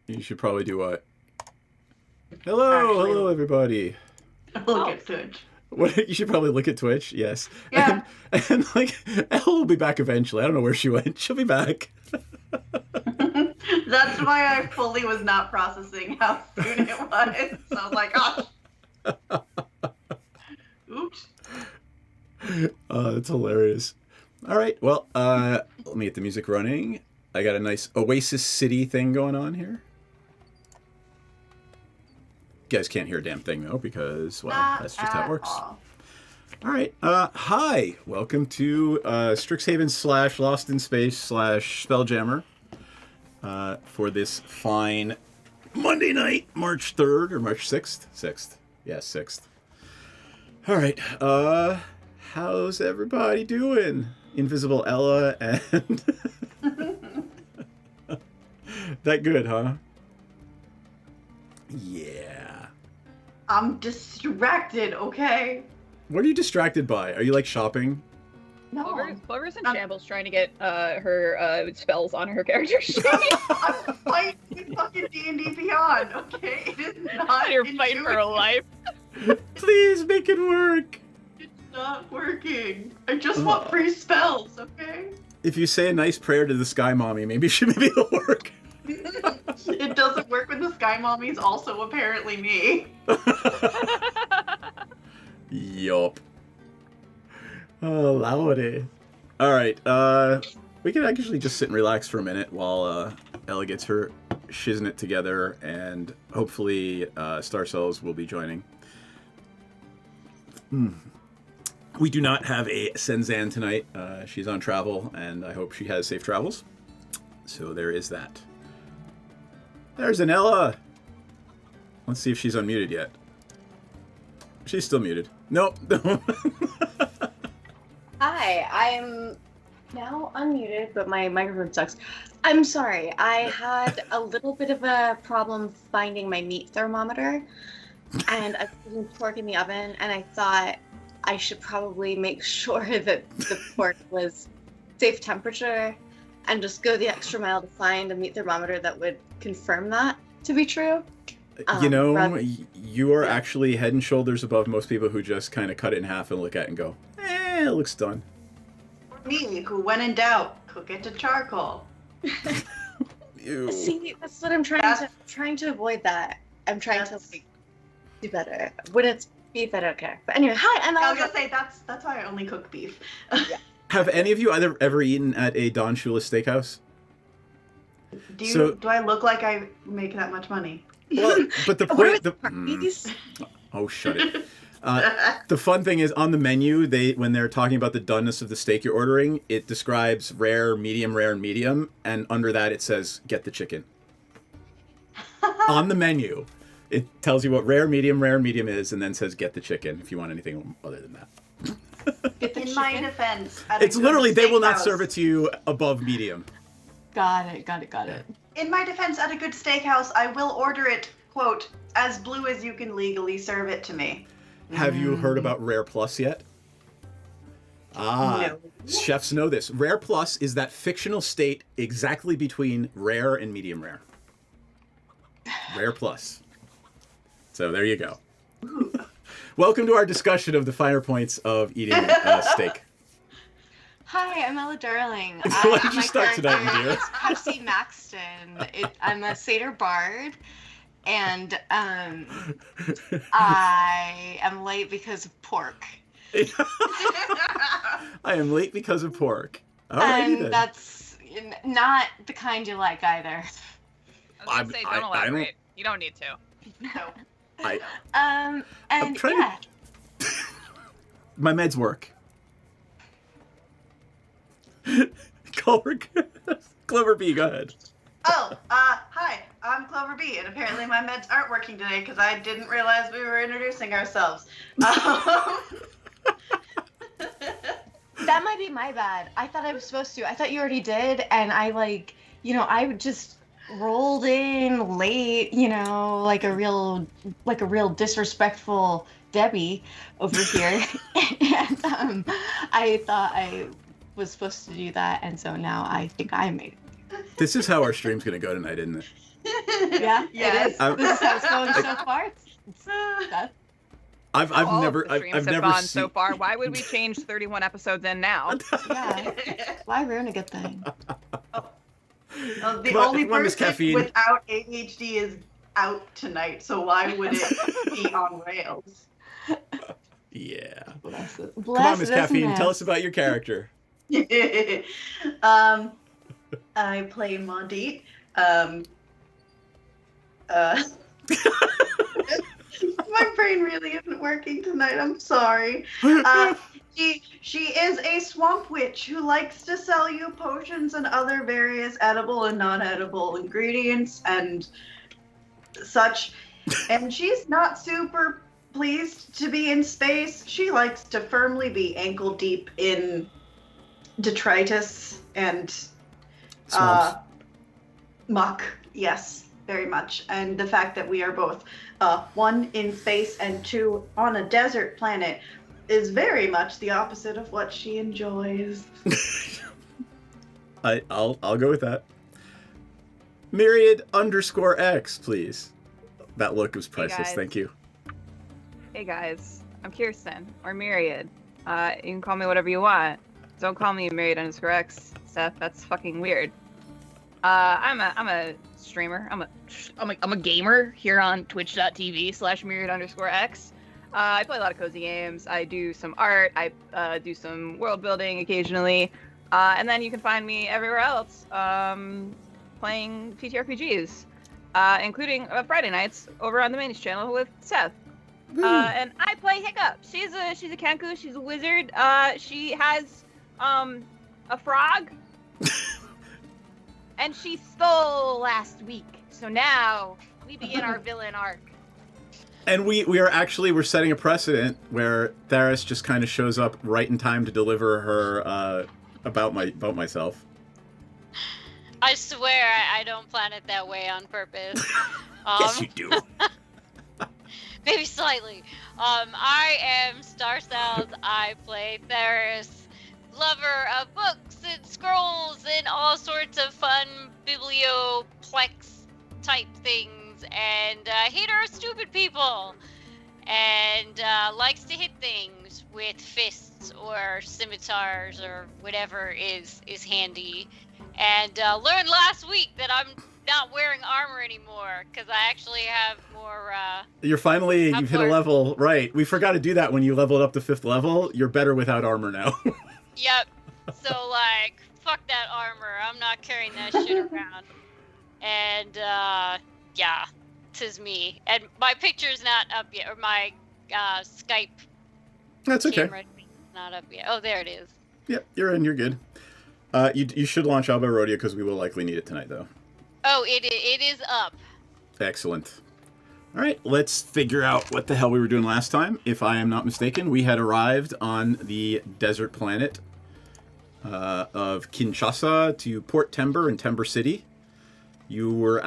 You should probably do what? Hello, everybody. Look at Twitch. What, you should probably look at Twitch, yes. Yeah. And like, Elle will be back eventually. I don't know where she went. She'll be back. That's why I fully was not processing how soon it was. So I was like, gosh. Oops. That's hilarious. All right, well, let me get the music running. I got a nice Oasis City thing going on here. You guys can't hear a damn thing, though, because, well, that's just how it works. All right. Hi. Welcome to Strixhaven / Lost in Space / Spelljammer for this fine Monday night, March 3rd or March 6th? 6th. Yeah, 6th. All right. How's everybody doing? Invisible Ella and... That good, huh? Yeah. I'm distracted, okay? What are you distracted by? Are you like shopping? No. Clover's in shambles trying to get her spells on her character sheet. I'm fighting fucking D&D Beyond, okay? It is not. You're fighting for her life. Please make it work. It's not working. I just want free spells, okay? If you say a nice prayer to the Sky Mommy, maybe it'll work. It doesn't work when the Sky Mommy's also apparently me. Yup. Oh, lordy. Alright, we can actually just sit and relax for a minute while Ella gets her shiznit together, and hopefully Star Cells will be joining. We do not have a Senzan tonight. She's on travel, and I hope she has safe travels. So there is that. There's an Ella! Let's see if she's unmuted yet. She's still muted. Nope. Hi, I'm now unmuted, but my microphone sucks. I'm sorry, I had a little bit of a problem finding my meat thermometer, and I put some pork in the oven, and I thought I should probably make sure that the pork was safe temperature, and just go the extra mile to find a meat thermometer that would confirm that to be true. You know, you are actually head and shoulders above most people who just kind of cut it in half and look at it and go, it looks done. For me, who when in doubt, cook it to charcoal. Ew. See, that's what I'm trying to avoid that. I'm trying to like, do better. When it's beef, I don't care. But anyway, hi, I was gonna say that's why I only cook beef. Yeah. Have any of you ever eaten at a Don Shula steakhouse? Do I look like I make that much money? Well, but the point... These? Oh, shut it. The fun thing is, on the menu, when they're talking about the doneness of the steak you're ordering, it describes rare, and medium, and under that it says, get the chicken. On the menu, it tells you what rare, medium is, and then says, get the chicken, if you want anything other than that. In my defense, it's literally, they will not serve it to you above medium. Got it. In my defense, at a good steakhouse, I will order it, quote, as blue as you can legally serve it to me. Have you heard about Rare Plus yet? No. Chefs know this. Rare Plus is that fictional state exactly between rare and medium rare. Rare Plus. So there you go. Welcome to our discussion of the finer points of eating steak. Hi, I'm Ella Darling. Why did you start tonight, my dear? It's Pepsi Maxton. I'm a satyr bard, and I am late because of pork. I am late because of pork. Alrighty then. That's not the kind you like either. I was gonna say, don't elaborate. You don't need to. No. And yeah. My meds work. Clover B, go ahead. Oh, hi, I'm Clover B, and apparently my meds aren't working today because I didn't realize we were introducing ourselves. That might be my bad. I thought I was supposed to. I thought you already did, and I I just rolled in late, like a real disrespectful Debbie over here. And I thought I was supposed to do that, and so now I think I made it. This is how our stream's gonna go tonight, isn't it? Yeah, Yes. it is. This is how it's going so far. That's I've All never of the streams I've have never gone seen. so far. Why would we change 31 episodes in now? yeah. Why ruin a good thing? The Come on, only come on, Miss person Caffeine. without ADHD is out tonight, so why would it be on rails? Yeah. Bless it. Come on, Miss Caffeine. Tell us about your character. I play Mondit. My brain really isn't working tonight. I'm sorry. She is a swamp witch who likes to sell you potions and other various edible and non-edible ingredients and such. And she's not super pleased to be in space. She likes to firmly be ankle deep in detritus and Swamps. muck. Yes, very much. And the fact that we are both one in space and two on a desert planet is very much the opposite of what she enjoys. I'll go with that. Myriad_X, please. That look was priceless. guys. Thank you. Hey guys, I'm Kirsten, or Myriad. You can call me whatever you want. Don't call me Myriad_X, Seth. That's fucking weird. I'm a streamer. I'm a gamer here on twitch.tv/Myriad_X. I play a lot of cozy games. I do some art. I do some world building occasionally. And then you can find me everywhere else playing TTRPGs, including Friday nights over on the main channel with Seth. And I play Hiccup. She's a Kenku. She's a wizard. She has a frog. And she stole last week. So now we begin our villain arc. And we're setting a precedent where Theris just kind of shows up right in time to deliver her about myself. I swear I don't plan it that way on purpose. Yes, you do. Maybe slightly. I am Star Styles. I play Theris, lover of books and scrolls and all sorts of fun biblioplex type things, and hater of stupid people, and likes to hit things with fists or scimitars or whatever is handy. And learned last week that I'm not wearing armor anymore because I actually have more. You've hit a level, right? We forgot to do that when you leveled up to 5th level. You're better without armor now. Yep. So like, fuck that armor. I'm not carrying that shit around. And yeah, 'tis me. And my picture's not up yet, or my Skype. That's okay. Camera not up yet. Oh, there it is. Yep, you're in. You're good. You should launch Alba Rodeo because we will likely need it tonight, though. Oh, it is up. Excellent. All right, let's figure out what the hell we were doing last time. If I am not mistaken, we had arrived on the desert planet of Kinshasa to Port Tember and Tember City. You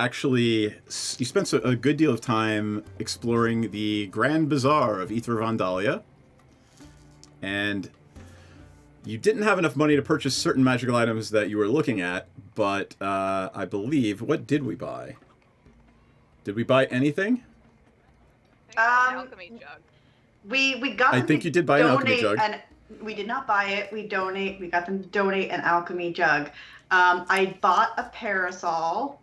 spent a good deal of time exploring the Grand Bazaar of Aether Vandalia, and you didn't have enough money to purchase certain magical items that you were looking at, but I believe, what did we buy? Did we buy anything? Alchemy jug. We got. I think you did buy an alchemy jug. And we did not buy it. We got them to donate an alchemy jug. I bought a parasol.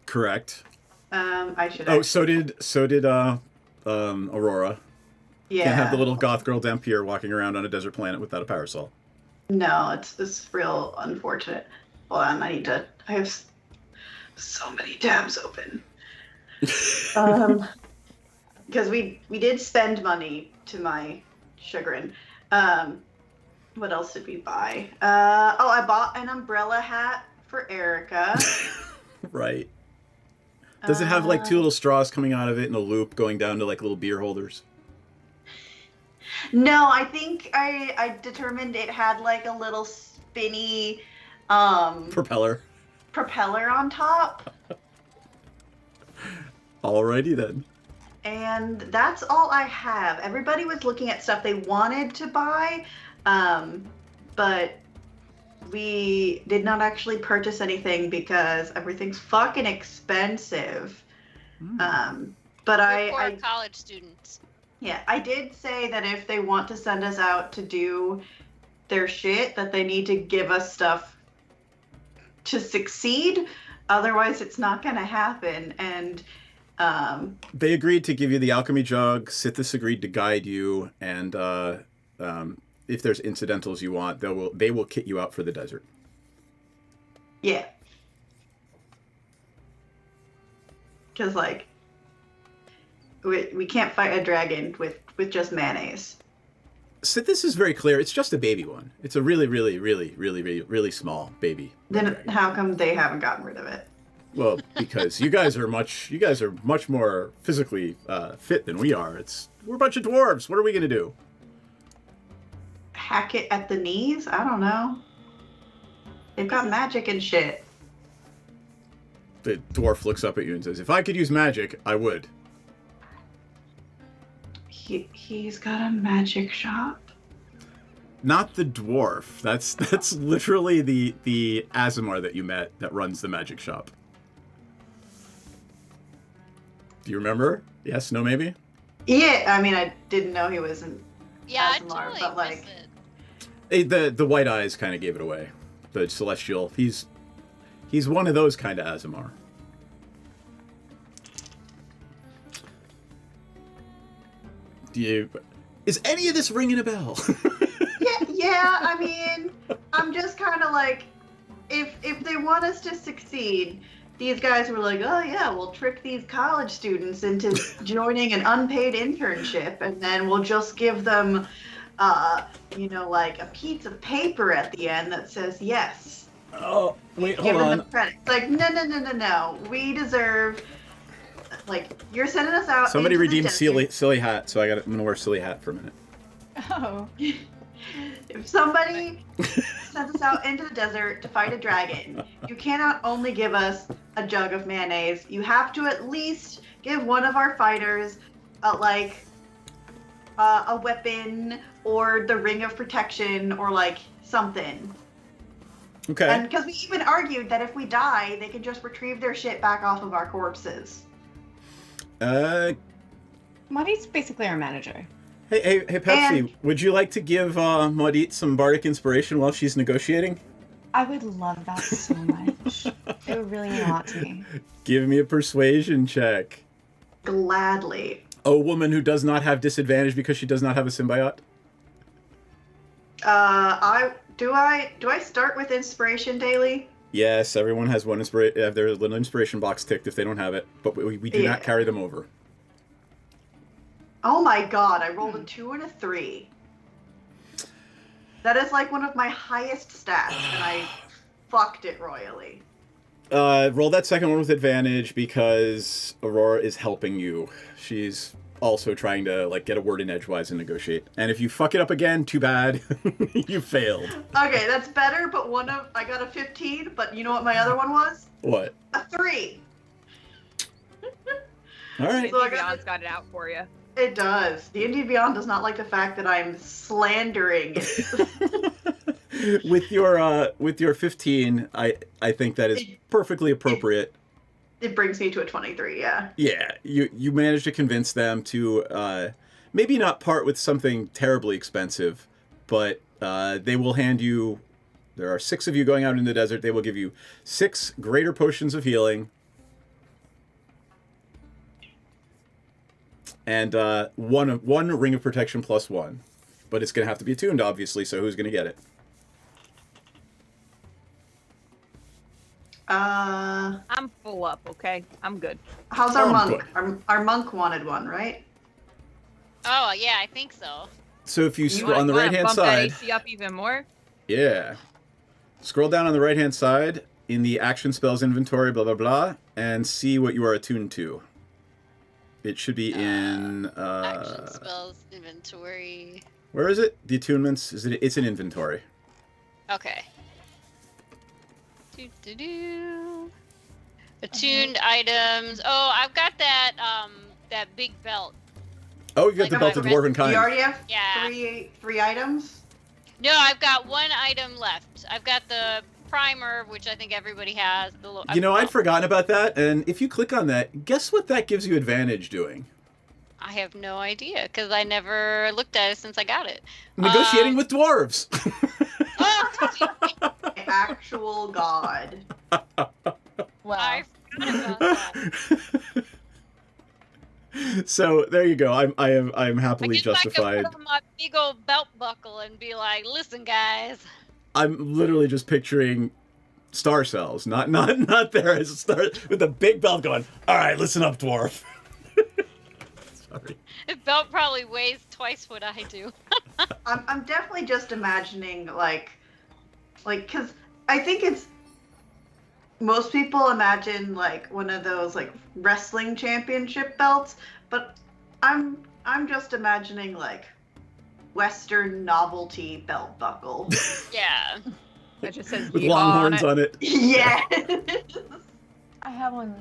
Correct. I should. Oh, so did Aurora. Yeah. Can't have the little goth girl Dampier walking around on a desert planet without a parasol. No, it's real unfortunate. Hold on, I have so many tabs open. Because we did spend money, to my chagrin. What else did we buy? I bought an umbrella hat for Erica. Right. Does it have like 2 little straws coming out of it and a loop going down to like little beer holders? No, I think I determined it had like a little spinny Propeller on top. Alrighty then. And that's all I have. Everybody was looking at stuff they wanted to buy, but we did not actually purchase anything because everything's fucking expensive. But We're poor I college students. yeah, I did say that if they want to send us out to do their shit, that they need to give us stuff to succeed. Otherwise, it's not going to happen. And they agreed to give you the alchemy jug. Sithis agreed to guide you, and if there's incidentals you want, they will kit you out for the desert. yeah, because like we can't fight a dragon with just mayonnaise. Sithis is very clear. It's just a baby one. It's a really, really, really, really, really, really small baby. Then dragon. how come they haven't gotten rid of it? Well, because you guys are much more physically fit than we are. We're a bunch of dwarves. What are we gonna do? Hack it at the knees? I don't know. They've got magic and shit. The dwarf looks up at you and says, "If I could use magic, I would." He's got a magic shop. Not the dwarf. That's literally the Azamar that you met that runs the magic shop. Do you remember? Yes, no, maybe? Yeah, I mean, I didn't know he was an Yeah, Asimar, I totally but, like- miss it. The white eyes kind of gave it away. The celestial. He's one of those kind of Azamar. Is any of this ringing a bell? yeah, I mean, I'm just kind of like, if they want us to succeed, these guys were like, oh yeah, we'll trick these college students into joining an unpaid internship, and then we'll just give them, like a piece of paper at the end that says yes. Oh, wait, Give hold them on. the credit. It's like, no. We deserve, like, you're sending us out. Somebody into the redeemed desert. silly hat, so I'm gonna wear silly hat for a minute. Oh. If somebody sends us out into the desert to fight a dragon, you cannot only give us a jug of mayonnaise. You have to at least give one of our fighters a weapon or the ring of protection or like something. Okay. And because we even argued that if we die, they can just retrieve their shit back off of our corpses. Maudie's basically our manager. Hey, Pepsi, would you like to give Maudit some bardic inspiration while she's negotiating? I would love that so much. It would really mean a lot to me. Give me a persuasion check. Gladly. A woman who does not have disadvantage because she does not have a symbiote? Do I start with inspiration daily? Yes, everyone has one inspiration. There's a little inspiration box ticked if they don't have it, but we do not carry them over. Oh my god, I rolled a 2 and a 3. That is like one of my highest stats, and I fucked it royally. Roll that second one with advantage because Aurora is helping you. She's also trying to get a word in edgewise and negotiate. And if you fuck it up again, too bad. You failed. Okay, that's better, but I got a 15, but you know what my other one was? What? A 3. All right. So I got Beyond's got it out for you. It does. D&D Beyond does not like the fact that I'm slandering it. With your 15, I think that is perfectly appropriate. It brings me to a 23, yeah. Yeah, you managed to convince them to maybe not part with something terribly expensive, but they will hand you. There are 6 of you going out in the desert. They will give you 6 greater potions of healing. And one ring of protection plus 1. But it's going to have to be attuned, obviously, so who's going to get it? I'm full up, okay? I'm good. How's our Oh, monk? good. Our monk wanted one, right? Oh, yeah, I think so. So if you You scroll on the wanna right-hand bump that side... AC up even more? Yeah. Scroll down on the right-hand side in the action spells inventory, blah, blah, blah, and see what you are attuned to. It should be in... Action spells inventory. Where is it? The attunements? It's in inventory. Okay. Attuned items. Oh, I've got that that big belt. Oh, you've got Like the a belt of red- dwarven You kind. already have Yeah. three items? No, I've got one item left. I've got the primer, which I think everybody has. You know, I'd forgotten about that, and if you click on that, guess what that gives you advantage doing? I have no idea, because I never looked at it since I got it. Negotiating with dwarves. Actual god. Wow. I forgot about that. So there you go. I'm happily I guess justified. I could put on my big old belt buckle and be like, listen, guys. I'm literally just picturing star cells, not there as a star with a big belt going. All right, listen up, dwarf. Sorry. The belt probably weighs twice what I do. I'm definitely just imagining like, cause I think it's most people imagine like one of those like wrestling championship belts, but I'm just imagining like Western novelty belt buckle. Yeah. It just says With yeehaw long on horns it. on it. Yeah. I have one.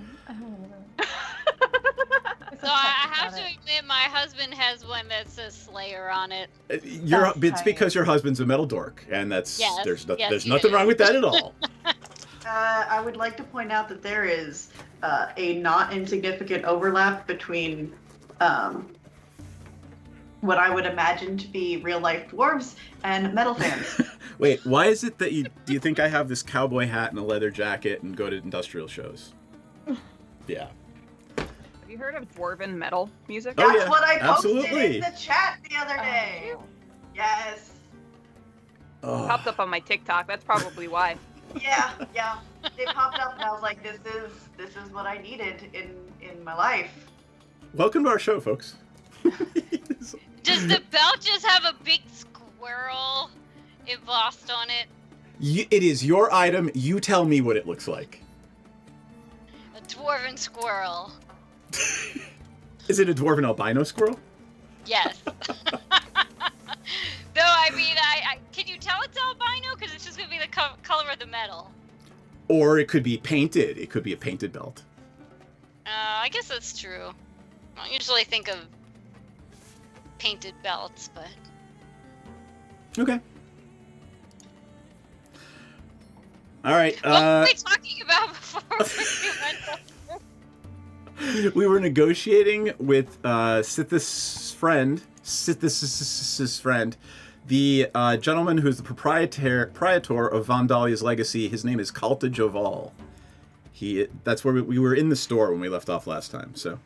It's a So I text have on to it. admit, my husband has one that says Slayer on it. It's because your husband's a metal dork, and that's Yes, there's yes, there's he nothing is. wrong with that at all. I would like to point out that there is a not insignificant overlap between what I would imagine to be real life dwarves and metal fans. Wait, why is it that do you think I have this cowboy hat and a leather jacket and go to industrial shows? Yeah. Have you heard of dwarven metal music? Oh, That's yeah, what I posted absolutely. in the chat the other day. Yes. Oh. Popped up on my TikTok. That's probably why. Yeah. It popped up and I was like, this is what I needed in my life. Welcome to our show, folks. Does the belt just have a big squirrel embossed on it? It is your item. You tell me what it looks like. A dwarven squirrel. Is it a dwarven albino squirrel? Yes. Though, I mean, I can you tell it's albino? Because it's just going to be the color of the metal. Or it could be painted. It could be a painted belt. I guess that's true. I don't usually think of painted belts, but... Okay. All right. What were we talking about before we went over? We were negotiating with Sithis' friend, the gentleman who's the proprietor of Vandalia's Legacy. His name is Kalta Joval. That's where we were in the store when we left off last time. So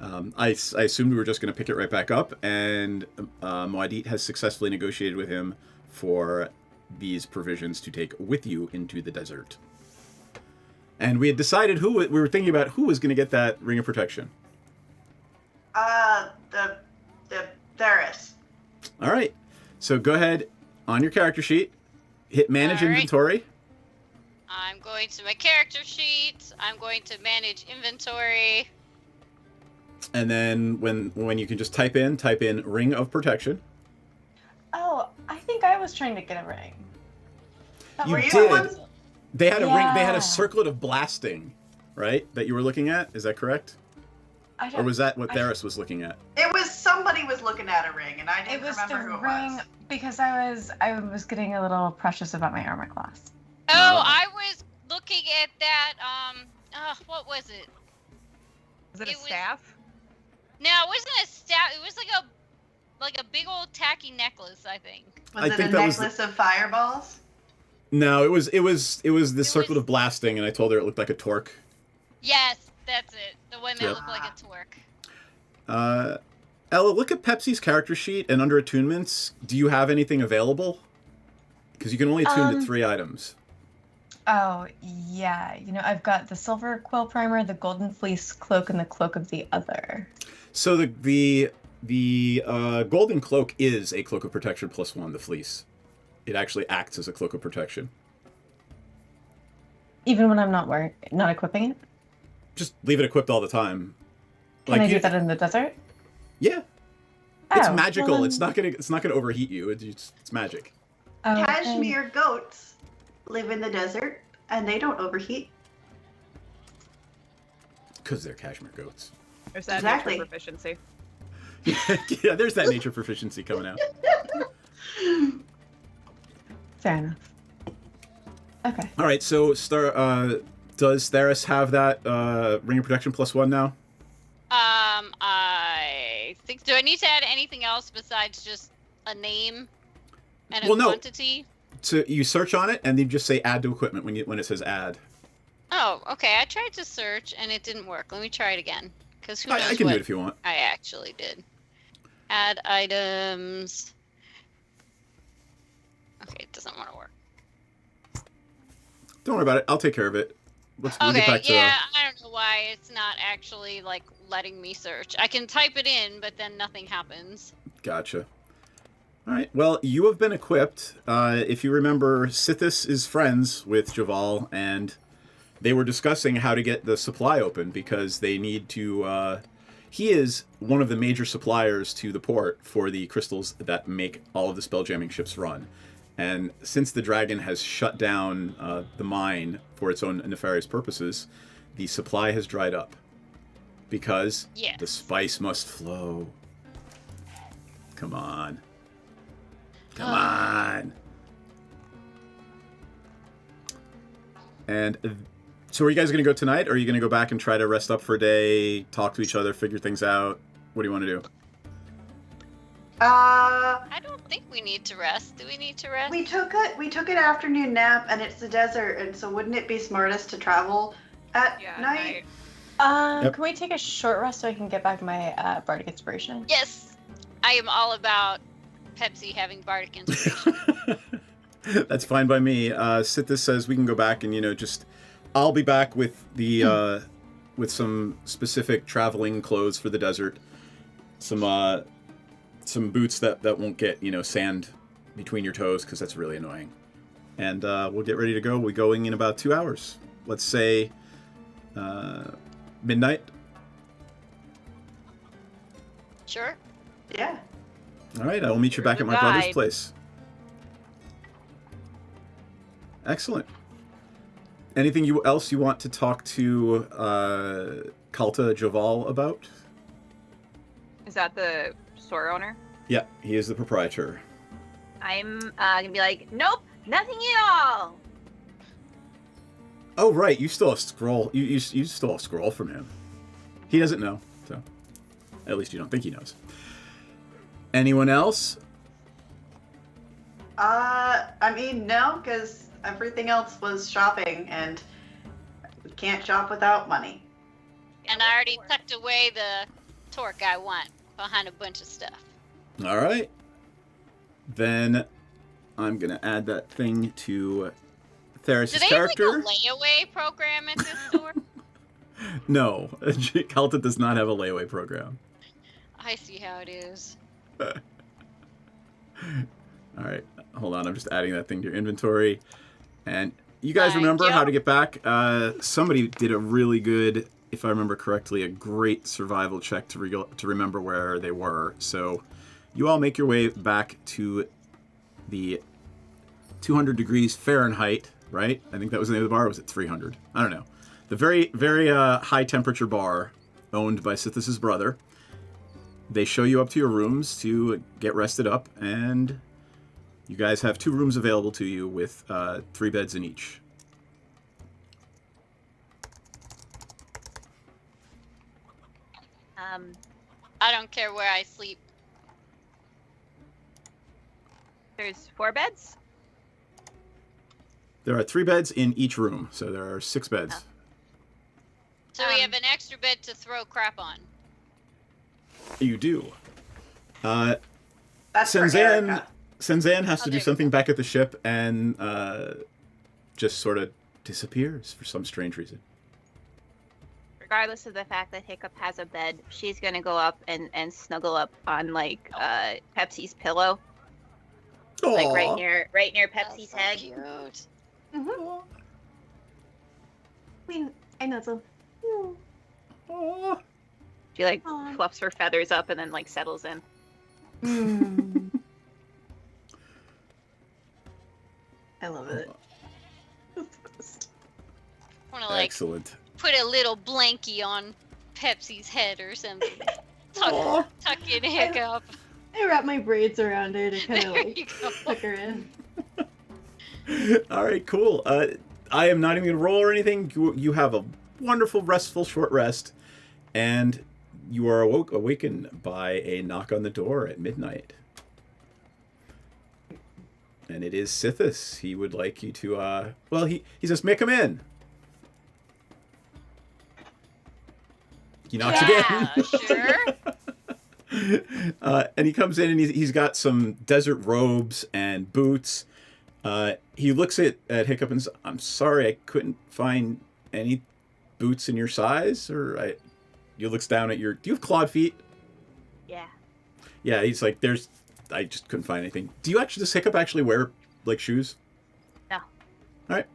I assumed we were just going to pick it right back up, and Moadit has successfully negotiated with him for these provisions to take with you into the desert. And we had decided we were thinking about who was going to get that ring of protection. The Theris. All right. So go ahead on your character sheet, hit manage All right. inventory. I'm going to my character sheet. I'm going to manage inventory. And then when you can just type in ring of protection. Oh, I think I was trying to get a ring. You Were you did. the one? They had a ring. They had Yeah. a circlet of blasting, right? That you were looking at. Is that correct? I Or was that what I- Theris was looking at? It was somebody was looking at a ring, and I It didn't was the remember who it ring was. because I was getting a little precious about my armor class. Oh, Oh. I was looking at that, what was it? Is it a It was- staff? No, it wasn't a staff. It was like a big old tacky necklace, I think. Was I it think a that was necklace of fireballs? No, it was the circlet was- of blasting, and I told her it looked like a torque. Yes, that's it. The one that Yep. looked like a torque. Ella, look at Pepsi's character sheet, and under attunements, do you have anything available? Because you can only attune to 3 items. Oh yeah, I've got the silver quill primer, the golden fleece cloak, and the cloak of the other. So the golden cloak is a cloak of protection +1, the fleece. It actually acts as a cloak of protection. Even when I'm not equipping it. Just leave it equipped all the time. Can I do that in the desert? Yeah, it's Oh, magical. well then- It's not gonna overheat you. It's magic. Oh, then- Cashmere goats live in the desert, and they don't overheat. Because they're cashmere goats. There's that Exactly. nature proficiency. Yeah, there's that nature proficiency coming out. Fair enough. Okay. All right, so does Theris have that ring of protection +1 now? I think. Do I need to add anything else besides just a name and a Well, no. quantity? So you search on it, and then you just say add to equipment when it says add. Oh, okay. I tried to search and it didn't work. Let me try it again. Because who knows I can what do it if you want. I actually did. Add items. Okay, it doesn't want to work. Don't worry about it. I'll take care of it. We'll get Okay, back to yeah, I don't know why it's not actually, like, letting me search. I can type it in, but then nothing happens. Gotcha. All right. Well, you have been equipped. If you remember, Sithis is friends with Javal, and they were discussing how to get the supply open because they need to. He is one of the major suppliers to the port for the crystals that make all of the spelljamming ships run. And since the dragon has shut down the mine for its own nefarious purposes, the supply has dried up. Because Yes. the spice must flow. Come on. Come on. And so are you guys going to go tonight, or are you going to go back and try to rest up for a day, talk to each other, figure things out? What do you want to do? I don't think we need to rest. Do we need to rest? We took an afternoon nap, and it's the desert, and so wouldn't it be smartest to travel at night? Yep. Can we take a short rest so I can get back my bardic inspiration? Yes! I am all about Pepsi having bardic inspiration. That's fine by me. Sithis says we can go back and, I'll be back with the, with some specific traveling clothes for the desert. Some boots that won't get, sand between your toes, because that's really annoying. And we'll get ready to go. We're going in about 2 hours. Let's say midnight. Sure. Yeah. All right, I will meet you back at my brother's place. Excellent. Anything else you want to talk to Kalta Javal about? Is that the store owner? Yeah, he is the proprietor. I'm gonna be like, nope, nothing at all. Oh right, you still have scroll. You still have scroll from him. He doesn't know, so at least you don't think he knows. Anyone else? I mean, no, because everything else was shopping, and we can't shop without money. And I already tucked away the torque I want behind a bunch of stuff. All right. Then I'm gonna add that thing to Theris' Do they character. have like a layaway program at this store? No, Kalta does not have a layaway program. I see how it is. All right, hold on. I'm just adding that thing to your inventory. And you guys remember how to get back? Somebody did a really good, if I remember correctly, a great survival check to remember where they were. So you all make your way back to the 200 degrees Fahrenheit, right? I think that was the name of the bar. Or was it 300? I don't know. The very, very high temperature bar owned by Sithis' brother. They show you up to your rooms to get rested up, and you guys have 2 rooms available to you with 3 beds in each. I don't care where I sleep. There's 4 beds. There are 3 beds in each room, so there are 6 beds. Oh. So we have an extra bed to throw crap on. You do. That's for Senzan Erica. Senzan has to Oh, do there something back at the ship and just sort of disappears for some strange reason. Regardless of the fact that Hiccup has a bed, she's gonna go up and snuggle up on like Pepsi's pillow, like right near Pepsi's head. Cute. I know so. Aw. She like Aw. fluffs her feathers up and then like settles in. I love it. Want to like Excellent. put a little blankie on Pepsi's head or something. Aw. Tuck in Hiccup. I wrap my braids around her to kind of There like you go. tuck her in. All right, cool. I am not even going to roll or anything. You have a wonderful, restful short rest, and you are awakened by a knock on the door at midnight. And it is Sithis. He would like you to, he says, "May I come in?" He knocks again. Sure. And he comes in and he's got some desert robes and boots. He looks at Hiccup and says, "I'm sorry, I couldn't find any boots in your size." He looks down at do you have clawed feet? Yeah. Yeah, he's like, I just couldn't find anything. Does Hiccup actually wear, like, shoes? No. All right.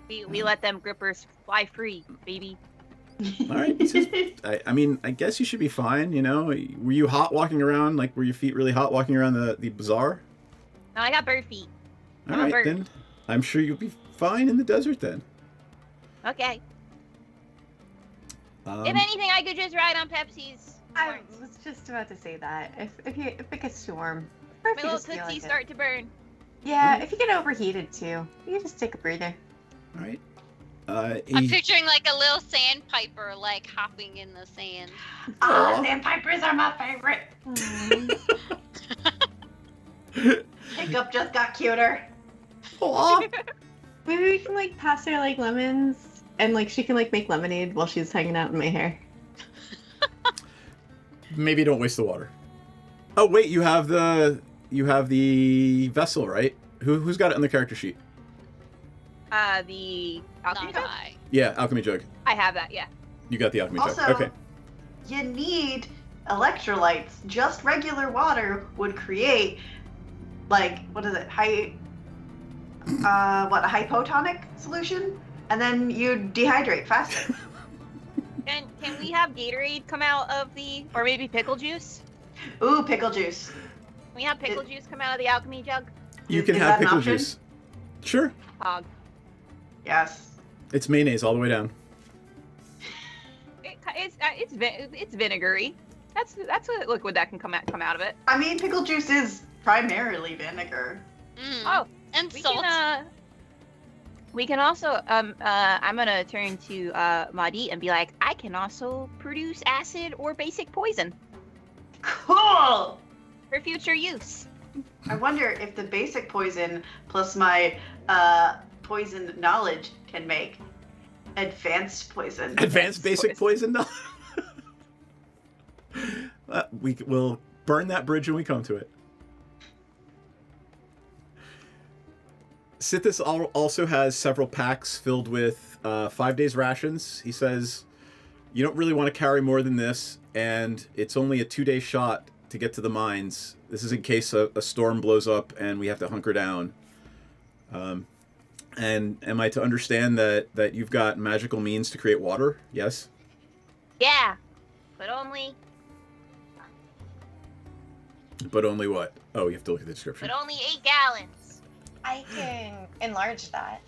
We let them grippers fly free, baby. All right. He says, I mean, I guess you should be fine, you know? Were you hot walking around? Like, were your feet really hot walking around the bazaar? No, I got bird feet. All I'm a right, bird. then. I'm sure you'll be fine in the desert, then. Okay. If anything, I could just ride on Pepsi's. I was just about to say that. If it gets too warm, or if My you little just feel tootsies like start to burn. Yeah, if you get overheated too, you can just take a breather. All right. I'm picturing like a little sandpiper, like hopping in the sand. Sandpipers are my favorite. Hiccup just got cuter. Maybe we can like pass her like lemons, and like she can like make lemonade while she's hanging out in my hair. Maybe don't waste the water. Oh wait, you have the vessel, right? Who's got it on the character sheet? The alchemy Not jug? I. Yeah, alchemy jug. I have that, yeah. You got the alchemy Also, jug. Okay. you need electrolytes. Just regular water would create, like, what is it? A hypotonic solution? And then you dehydrate faster. Can we have Gatorade come out of or maybe pickle juice? Ooh, pickle juice. Can we have pickle juice come out of the alchemy jug? You can Is have that an pickle option? juice. Sure. Hog. Yes. It's mayonnaise all the way down. It's vinegary. That's a liquid that can come out of it. I mean, pickle juice is primarily vinegar. Mm. Oh, and we salt. we can also I'm gonna turn to Madi and be like, I can also produce acid or basic poison Cool! for future use. I wonder if the basic poison plus my poison knowledge can make advanced poison. Advanced basic poison. No. We will burn that bridge when we come to it. Sithis also has several packs filled with 5 days rations. He says, you don't really want to carry more than this, and it's only a 2-day shot to get to the mines. This is in case a storm blows up and we have to hunker down. And am I to understand that you've got magical means to create water? Yes? Yeah, but only What? Oh, you have to look at the description. 8 gallons. I can enlarge that.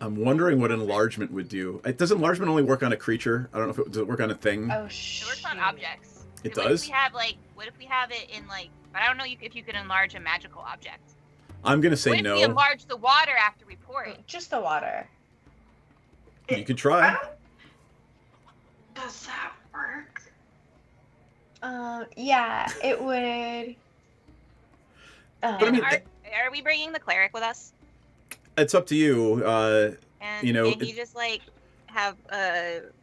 I'm wondering what enlargement would do. Does enlargement only work on a creature? I don't know does it work on a thing? Oh It shit. works on objects. It What does? if we have it in but I don't know if you could enlarge a magical object. I'm gonna say What if no. we enlarge the water after we pour it? Just the water. You could try. Does that work? Yeah, it would. But I mean, Are we bringing the cleric with us? It's up to you. And You know, can you just have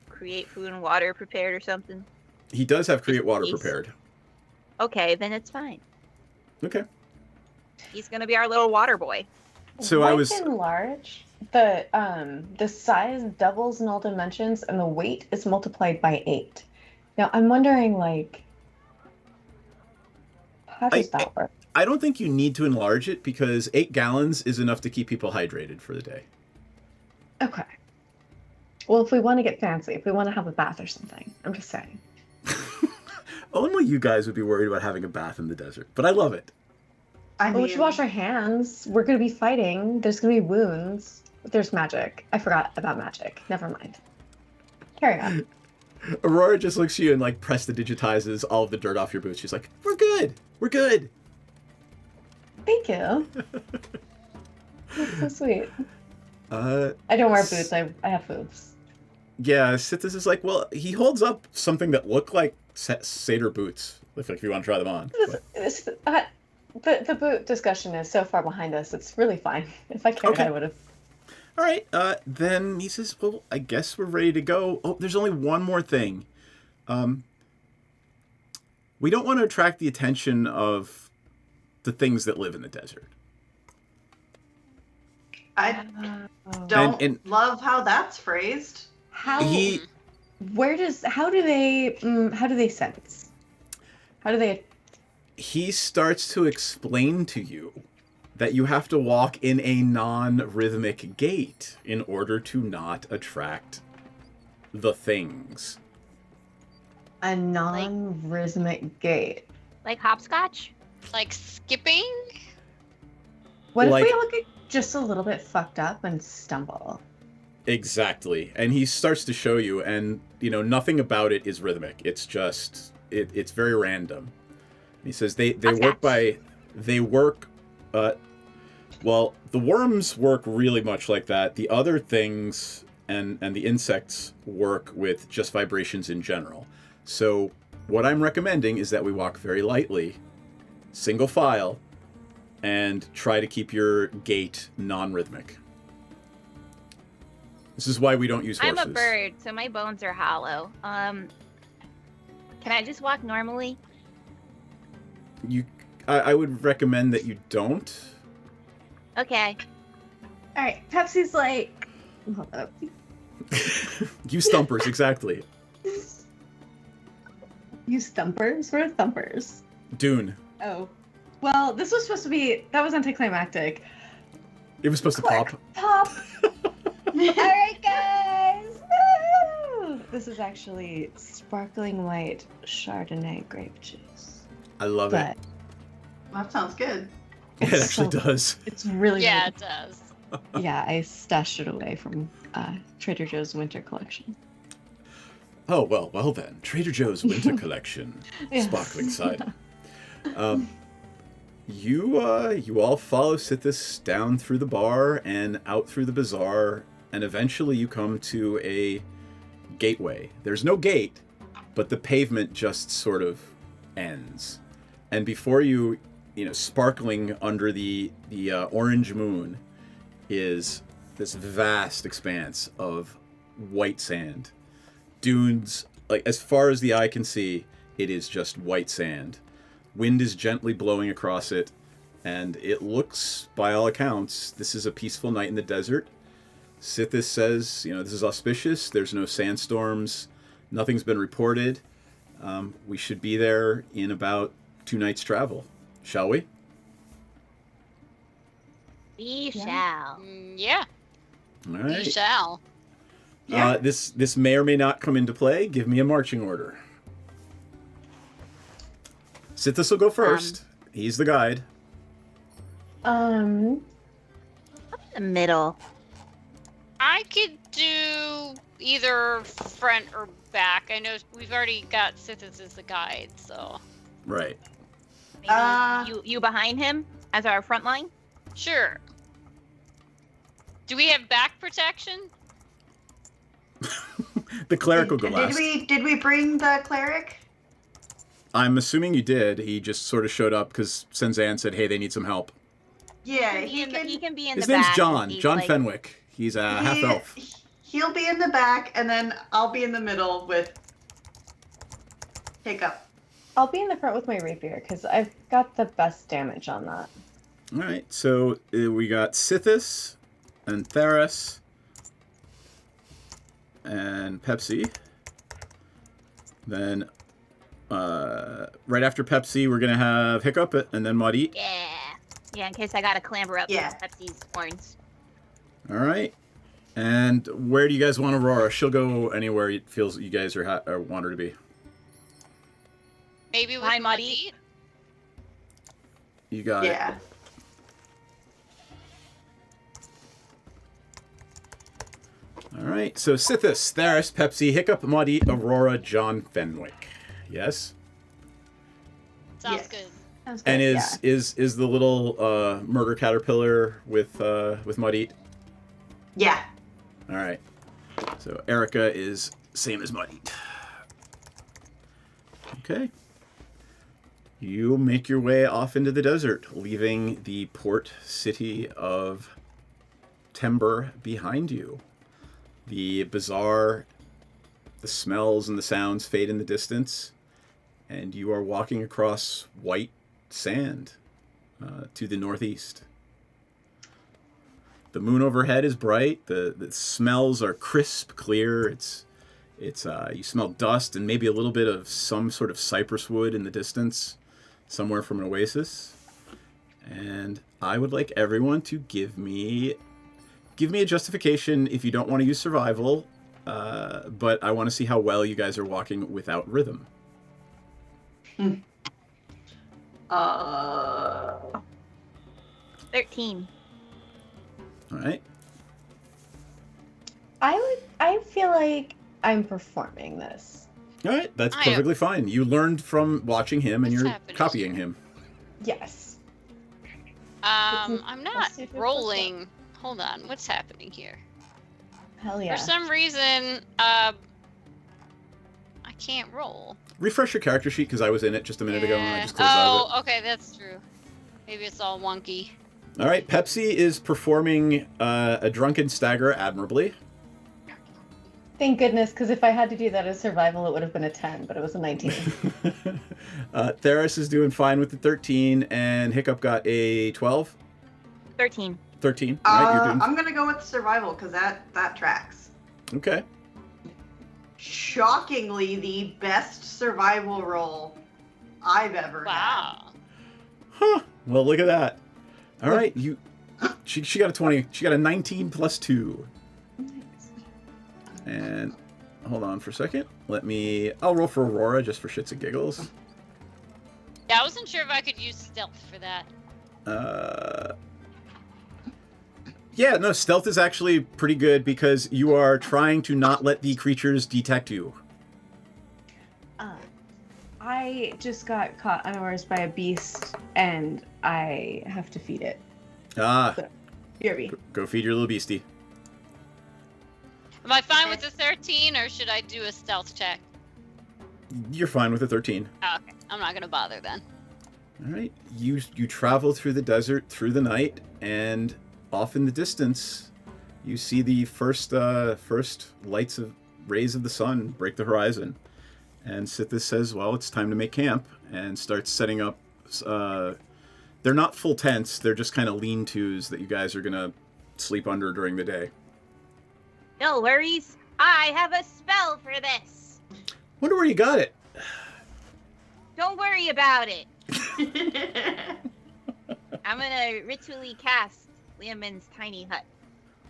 create food and water prepared or something? He does have create water Please. prepared. Okay, then it's fine. Okay. He's gonna be our little water boy. So I was. enlarge. The size doubles in all dimensions, and the weight is multiplied by 8. Now I'm wondering, how does that work? I don't think you need to enlarge it because 8 gallons is enough to keep people hydrated for the day. Okay. Well, if we want to get fancy, if we want to have a bath or something, I'm just saying. Only you guys would be worried about having a bath in the desert, but I love it. I Well, we should wash our hands. We're going to be fighting. There's going to be wounds. There's magic. I forgot about magic. Never mind. Carry on. Aurora just looks at you and prestidigitizes all of the dirt off your boots. She's like, "We're good. We're good." Thank you. That's so sweet. Uh, I don't wear boots. I have boobs. yeah, Sithis is like, well, he holds up something that look like satyr boots, if you want to try them on. The boot discussion is so far behind us. It's really fine. If I cared, Okay. I would have. All right, then he says, well, I guess we're ready to go. Oh, there's only one more thing. We don't want to attract the attention of the things that live in the desert. I don't And love how that's phrased. How? he, How do they sense? How do they? he starts to explain to you that you have to walk in a non-rhythmic gait in order to not attract the things. A non-rhythmic gait. Like hopscotch? Like skipping? What Like- if we look just a little bit fucked up and stumble? Exactly. And he starts to show you, and, nothing about it is rhythmic. It's just, it's very random. He says they work, well, the worms work really much like that. The other things and the insects work with just vibrations in general. So what I'm recommending is that we walk very lightly, single file, and try to keep your gait non-rhythmic. This is why we don't use horses. I'm a bird, so my bones are hollow. Can I just walk normally? I would recommend that you don't. Okay. All right. Pepsi's like, hold up. You stumpers, exactly. You stumpers? What are thumpers? Dune. Oh, well, this was supposed to be. That was anticlimactic. It was supposed to pop. Pop. All right, guys. Woo! This is actually sparkling white Chardonnay grape juice. I love But it. That sounds good. It it's actually so- does. it's really Yeah, good. it does. Yeah, I stashed it away from Trader Joe's winter collection. Oh, well then. Trader Joe's winter collection. Yes. Sparkling cider. You all follow Sithis down through the bar and out through the bazaar, and eventually you come to a gateway. There's no gate, but the pavement just sort of ends. And before you, sparkling under the orange moon is this vast expanse of white sand. Dunes, like as far as the eye can see, it is just white sand. Wind is gently blowing across it, and it looks, by all accounts, this is a peaceful night in the desert. Sithis says, this is auspicious. There's no sandstorms. Nothing's been reported. We should be there in about 2 nights' travel. Shall we? We Yeah. shall. Yeah, All we right. shall. Yeah. This may or may not come into play. Give me a marching order. Sithis will go first. He's the guide. I'm in the middle. I could do either front or back. I know we've already got Sithis as the guide, so Right. Maybe you behind him as our front line? sure. Do we have back protection? The cleric will go Did last. did we bring the cleric? I'm assuming you did. He just sort of showed up because Senzan said, hey, they need some help. Yeah, He can be in His the name's back. John. He's John like- Fenwick. He's a half elf. He'll be in the back, and then I'll be in the middle with Hiccup. I'll be in the front with my rapier because I've got the best damage on that. All right. So we got Sithis and Theras and Pepsi. Then right after Pepsi, we're going to have Hiccup and then Maudit. Yeah. Yeah, in case I gotta clamber up Yeah. Pepsi's horns. All right. And where do you guys want Aurora? She'll go anywhere it feels you guys are want her to be. Maybe with Behind Maudit? Maudit? You got it. Yeah. All right. So Sithis, Theras, Pepsi, Hiccup, Maudit, Aurora, John Fenwick. Yes? Sounds Yes. good. Sounds good, And yeah. is the little murder caterpillar with Mud Eat? Yeah. All right. So Erica is same as Mud Eat. Okay. You make your way off into the desert, leaving the port city of Timber behind you. The bazaar, the smells and the sounds fade in the distance, and you are walking across white sand to the northeast. The moon overhead is bright. The smells are crisp, clear. It's you smell dust and maybe a little bit of some sort of cypress wood in the distance, somewhere from an oasis. And I would like everyone to give me a justification if you don't want to use survival, but I want to see how well you guys are walking without rhythm. 13. All right. I feel like I'm performing this. All right. That's I am- perfectly fine. You learned from watching him, and What's you're happening copying here? him. Yes. I'm not Let's see if we rolling. Hold on, what's happening here? Hell yeah. For some reason, I can't roll. Refresh your character sheet because I was in it just a minute ago and I just closed out of Oh, okay, that's true. Maybe it's all wonky. it. All right. Pepsi is performing a drunken stagger admirably. Thank goodness, because if I had to do that as survival, it would have been a 10, but it was a 19. Theris is doing fine with the 13, and Hiccup got a 12. 13. 13. All right, you're doing I'm gonna go with survival because that tracks. okay. Shockingly, the best survival roll I've ever had. Wow. Huh. Well, look at that. All right, she got a 20. She got a 19 plus 2. And hold on for a second. I'll roll for Aurora just for shits and giggles. Yeah, I wasn't sure if I could use stealth for that. Yeah, no, stealth is actually pretty good because you are trying to not let the creatures detect you. I just got caught unawares by a beast, and I have to feed it. Ah, BRB. go feed your little beastie. Am I fine with the 13, or should I do a stealth check? You're fine with a 13. Oh, okay, I'm not gonna bother then. All right, you travel through the desert through the night, and off in the distance, you see the first lights of rays of the sun break the horizon. And Sithis says, "Well, it's time to make camp," and starts setting up. They're not full tents; they're just kind of lean-tos that you guys are gonna sleep under during the day. No worries. I have a spell for this. Wonder where you got it. Don't worry about it. I'm gonna ritually cast Leomin's tiny hut.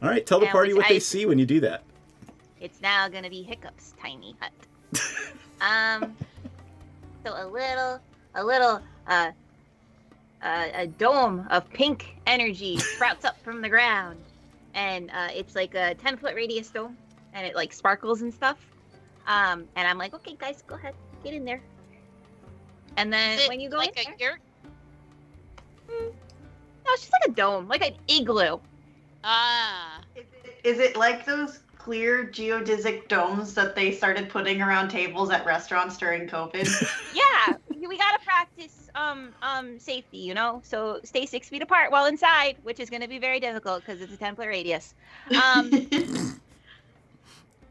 All right, tell the And party which what they I- see when you do that. It's now gonna be Hiccup's tiny hut. So a dome of pink energy sprouts up from the ground, and it's like a 10-foot radius dome, and it like sparkles and stuff. And I'm like, okay, guys, go ahead, get in there. And then Is it when you go like in a there, yurt? no, it's just like a dome, like an igloo. Ah. Is it like those clear geodesic domes that they started putting around tables at restaurants during COVID? Yeah, we gotta practice safety, you know. So stay 6 feet apart while inside, which is gonna be very difficult because it's a 10-foot radius.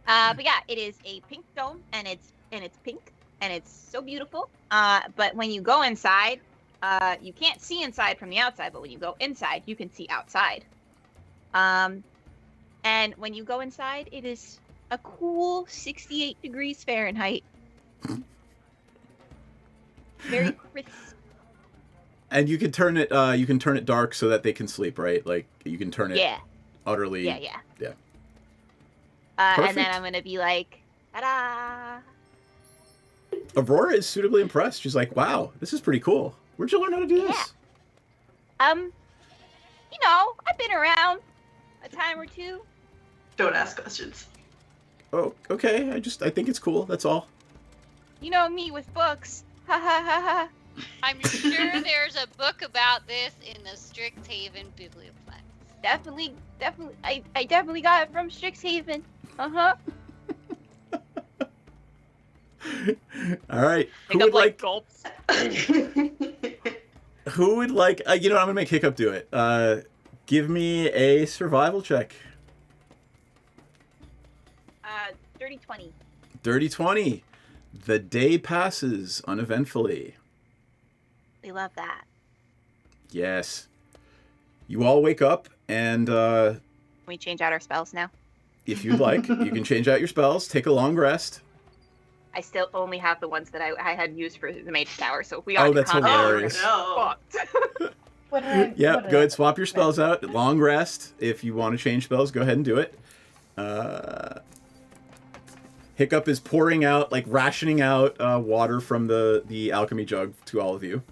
But yeah, it is a pink dome, and it's pink, and it's so beautiful. But when you go inside, you can't see inside from the outside, but when you go inside, you can see outside. And when you go inside, it is a cool 68 degrees Fahrenheit. Very crisp. And you can turn it dark so that they can sleep, right? Like you can turn it Yeah, utterly. yeah. Yeah. And then Perfect. I'm gonna be like, ta-da! Aurora is suitably impressed. She's like, "Wow, this is pretty cool. Where'd you learn how to do this?" You know, I've been around a time or two. Don't ask questions. Oh, okay. I think it's cool. That's all. You know me with books. Ha ha ha ha. I'm sure there's a book about this in the Strixhaven biblioplex. Definitely. I definitely got it from Strixhaven. Uh-huh. All right. Who Pick would up like? gulps. Who would like? You know, what, I'm gonna make Hiccup do it. Give me a survival check. Dirty 20. Dirty 20. The day passes uneventfully. We love that. Yes. You all wake up, and Can we change out our spells now? if you'd like, you can change out your spells, take a long rest. I still only have the ones that I had used for the Mage Tower, so if we got Oh, to that's combat, hilarious. Oh, fucked. What did I, Yep, what did go I- ahead, swap your spells out. Long rest. If you want to change spells, go ahead and do it. Hiccup is pouring out, like rationing out water from the alchemy jug to all of you.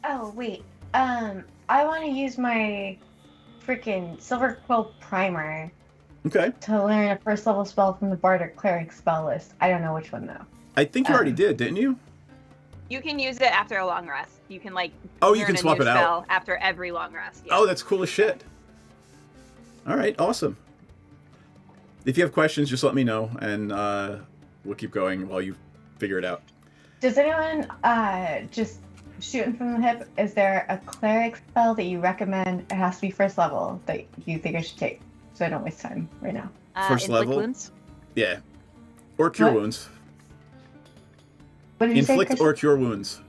Oh wait. I want to use my freaking Silver Quill Primer Okay. to learn a first level spell from the Bardic Cleric spell list. I don't know which one though. I think you already did, didn't you? You can use it after a long rest. You can like Oh, you learn can a swap new it out. spell after every long rest. Yeah. Oh, that's cool as shit. All right, awesome. If you have questions, just let me know, and we'll keep going while you figure it out. Does anyone just shooting from the hip? Is there a cleric spell that you recommend? It has to be first level that you think I should take, so I don't waste time right now. First Inflict level? wounds? Yeah. Or cure What? wounds. What did you say? Inflict Chris? or cure wounds.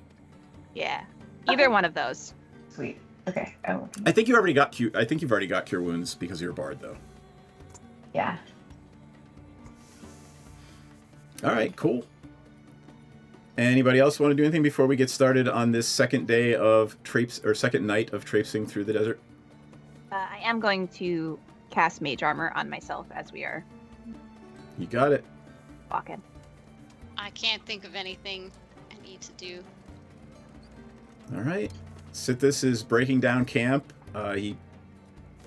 Yeah. Either one of those. Sweet. Okay. Oh, I think you already got I think you've already got cure wounds because you're a bard, though. yeah. All right, cool. Anybody else want to do anything before we get started on this second day of second night of traipsing through the desert? I am going to cast Mage Armor on myself as we are You got it. walking. I can't think of anything I need to do. All right. Sithis is breaking down camp.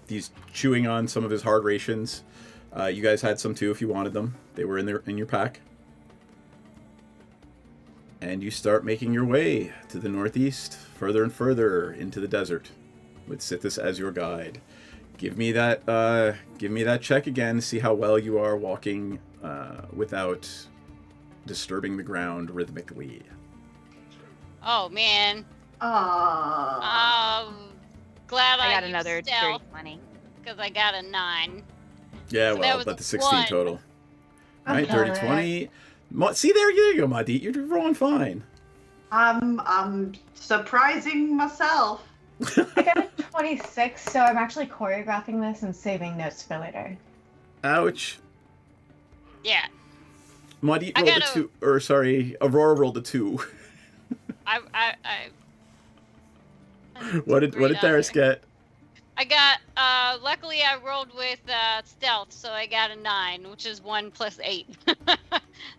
He's chewing on some of his hard rations. You guys had some too if you wanted them. They were in your pack. And you start making your way to the northeast, further and further into the desert, with Sithis as your guide. Give me that check again. See how well you are walking without disturbing the ground rhythmically. Oh man. Aww. Glad I got used another stealth dirty 20. because I got a 9. Yeah, So that well, was but a the 16 1. total. All I'm right, dirty killing 20. See, there you go, Madi. You're rolling fine. I'm surprising myself. I got a 26, so I'm actually choreographing this and saving notes for later. Ouch. Yeah. Madi I rolled a got a- 2. Or, sorry, Aurora rolled a 2. I What did Theris get? I got luckily I rolled with stealth, so I got a 9, which is 1 plus 8.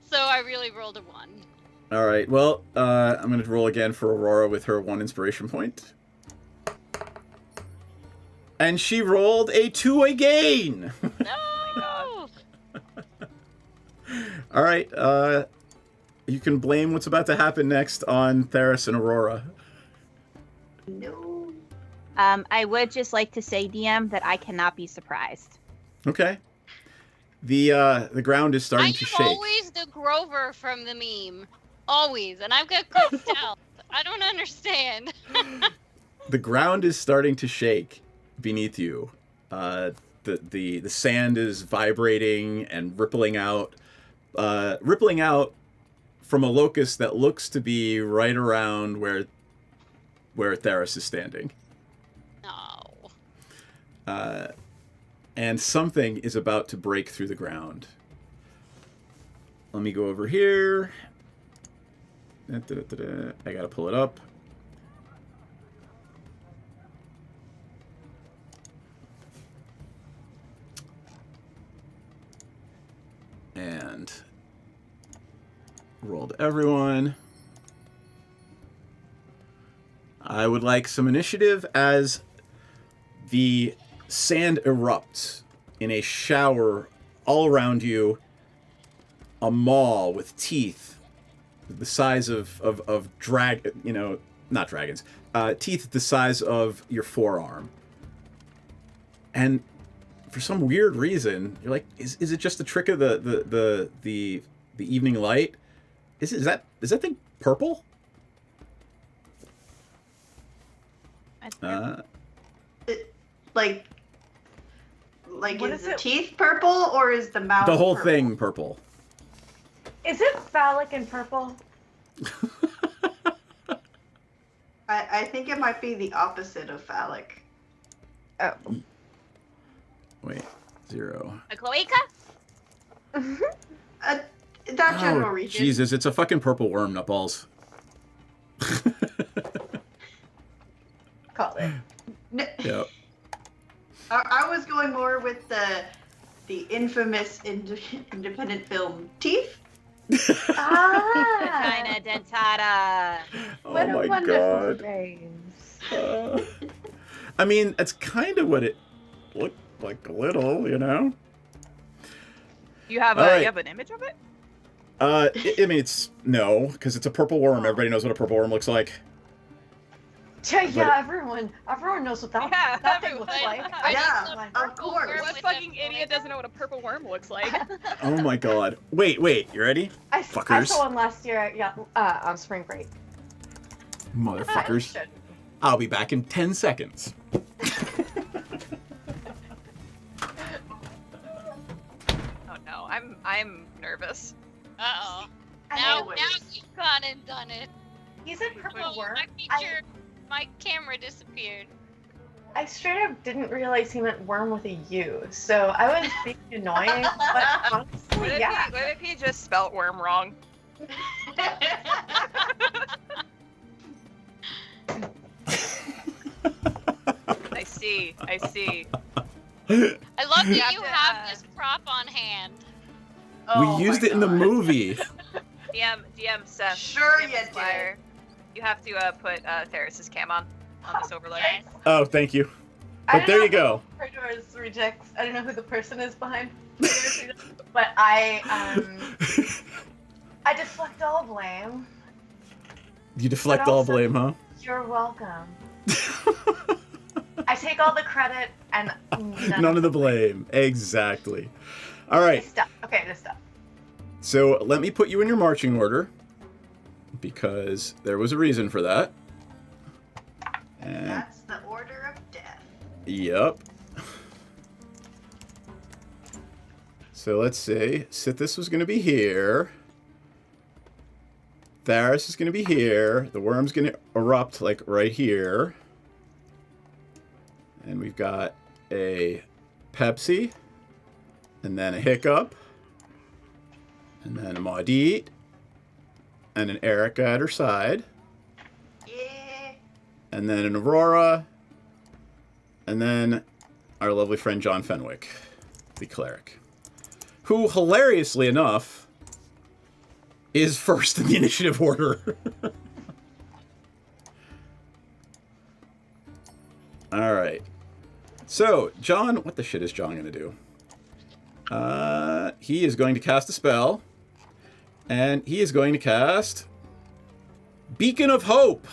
So I really rolled a 1. All right, well, I'm going to roll again for Aurora with her 1 inspiration point. And she rolled a 2 again! No. All right, you can blame what's about to happen next on Theris and Aurora. No. I would just like to say, DM, that I cannot be surprised. Okay. The ground is I starting am to shake. always the Grover from the meme. Always. And I've got good stealth. I don't understand. The ground is starting to shake beneath you. The sand is vibrating and rippling out from a locus that looks to be right around where Theris is standing. No. And something is about to break through the ground. Let me go over here. I gotta pull it up. And roll to everyone. I would like some initiative as the sand erupts in a shower all around you. A maw with teeth the size of not dragons, teeth the size of your forearm. And for some weird reason, you're like, is it just the trick of the evening light? Is that thing purple? Like What is is the it? teeth purple or is the mouth The whole purple? thing purple. Is it phallic and purple? I think it might be the opposite of phallic. Oh. Wait, 0. A cloaca? That general region. Jesus, it's a fucking purple worm, nutballs. Call it. Yep. I was going more with the infamous independent film Teeth. Ah! Vagina dentata. Oh What a my wonderful god. phrase. I mean, that's kind of what it looked like a little, you know? You have All right. you have an image of it? I mean, no, because it's a purple worm. Everybody knows what a purple worm looks like. Yeah, everyone knows what that, Yeah, that thing everyone. looks like. Are Yeah, these the of purple course. worm What with fucking the idiot doesn't know what a purple worm looks like? Oh my god. Wait, you ready? I Fuckers. saw one last year, on spring break. Motherfuckers. Shouldn't. I'll be back in 10 seconds. Oh no, I'm nervous. Uh-oh. I Now know. you've gone and done it. He's a purple Oh, worm. my camera disappeared. I straight up didn't realize he meant worm with a U, so I was being annoying, but honestly, What if he just spelt worm wrong? I see. I love You that have you to, have this prop on hand. Oh we used my it in the God. movie. DM Seth. Sure DM you did. Flyer. You have to put Theris's cam on this overlay. Yes. Oh, thank you. I But don't there know you go. who Praetor's rejects. I don't know who the person is behind Praetor's rejects, but I deflect all blame. You deflect But all also- blame, huh? You're welcome. I take all the credit and None of the blame. Exactly. All right. This stuff. Okay, this stuff. So let me put you in your marching order because there was a reason for that. And That's the order of death. yep. So let's see. Sithis was going to be here. Tharis is going to be here. The worm's going to erupt like right here. And we've got a Pepsi. And then a Hiccup. And then a Maudit. And an Erica at her side. Yeah. And then an Aurora. And then our lovely friend John Fenwick, the cleric. Who, hilariously enough, is first in the initiative order. Alright. So, John, what the shit is John going to do? He is going to cast a spell. And he is going to cast Beacon of Hope.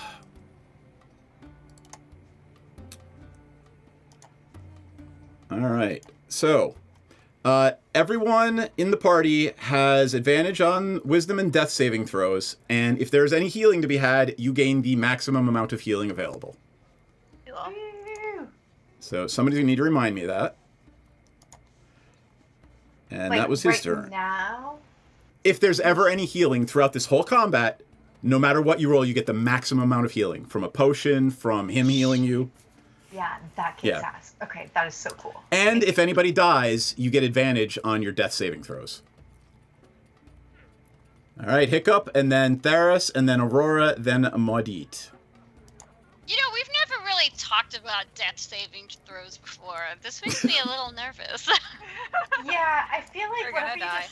Alright. So, everyone in the party has advantage on wisdom and death saving throws, and if there's any healing to be had, you gain the maximum amount of healing available. So somebody's gonna need to remind me of that. And Like, that was his right turn. Now? If there's ever any healing throughout this whole combat, no matter what you roll, you get the maximum amount of healing. From a potion, from him healing you. Yeah, that kicks ass. Okay, that is so cool. And if anybody dies, you get advantage on your death saving throws. Alright, Hiccup, and then Theris, and then Aurora, then Maudit. You know, we've never really talked about death saving throws before. This makes me a little nervous. Yeah, I feel You're like gonna whatever you die.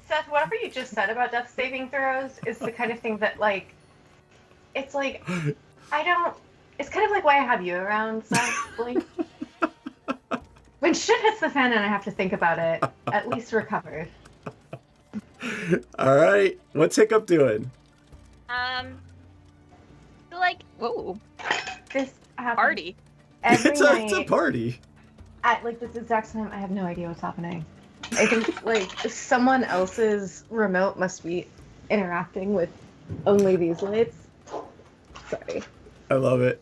Seth, whatever you just said about death saving throws is the kind of thing that, like, it's like, it's kind of like why I have you around, Seth. Like, when shit hits the fan and I have to think about it, at least recovered. Alright, what's Hiccup doing? So like, whoa, This happens party. every It's night a party. at like this exact time. I have no idea what's happening. I think like someone else's remote must be interacting with only these lights. Sorry. I love it.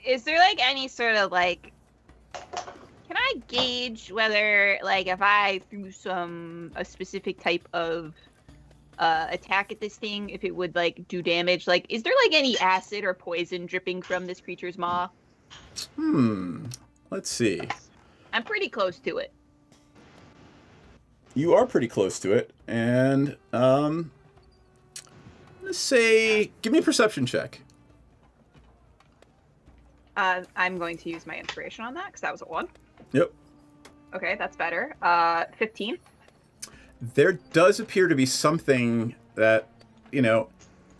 Is there like any sort of like, can I gauge whether like if I threw a specific type of attack at this thing, if it would like do damage? Like, is there like any acid or poison dripping from this creature's maw? Let's see. I'm pretty close to it. You are pretty close to it, and let's say, give me a perception check. I'm going to use my inspiration on that because that was a 1. Yep. Okay, that's better. 15. There does appear to be something that,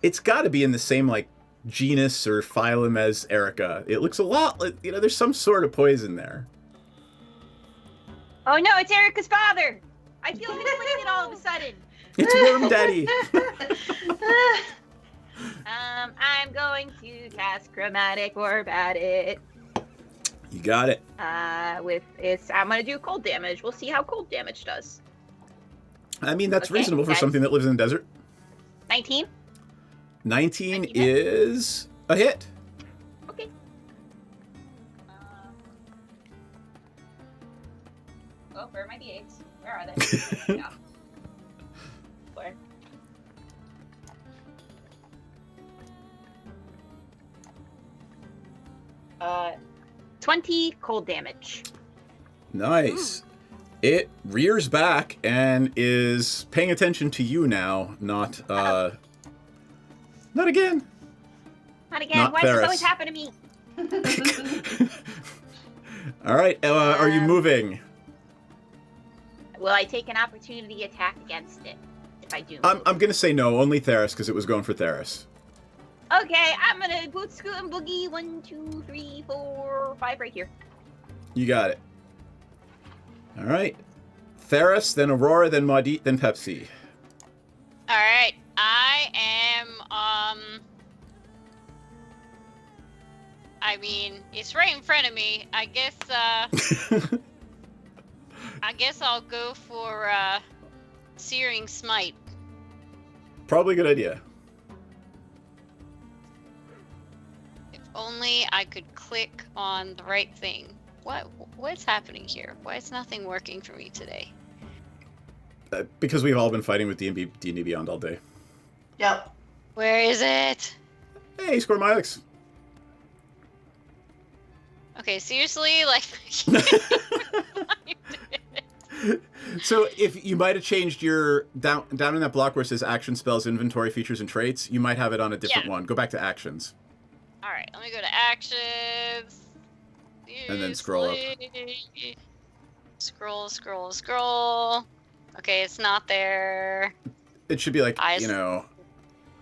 it's got to be in the same, like, genus or phylum as Erica. It looks a lot like, there's some sort of poison there. Oh no, it's Erica's father! I feel conflicted all of a sudden. It's Worm Daddy. I'm going to cast Chromatic Orb at it. You got it. I'm gonna do cold damage. We'll see how cold damage does. I mean, that's Okay, reasonable for that's- something that lives in the desert. 19. 19 is a hit. Okay. Oh, where are my d8s? Where are they? Yeah. Where? Uh, 20 cold damage. Nice. It rears back and is paying attention to you now, not again. Not again. Not Why does Ferris. this always happen to me? All right, are you moving? Will I take an opportunity attack against it if I do? I'm going to say no, only Theris, because it was going for Theris. Okay, I'm gonna boot scoot and boogie 1, 2, 3, 4, 5 right here. You got it. All right. Theris, then Aurora, then Maudit, then Pepsi. All right, I am. I mean, it's right in front of me. I guess. I guess I'll go for Searing Smite. Probably a good idea. If only I could click on the right thing. What's happening here? Why is nothing working for me today? Because we've all been fighting with D&D Beyond all day. Yep. Where is it? Hey, Squirmilix. Okay, seriously, like. So if you might have changed your down in that block where it says action, spells, inventory, features, and traits, you might have it on a different one. Go back to actions. All right, let me go to actions. And then scroll up. Scroll. Okay, it's not there. It should be like, I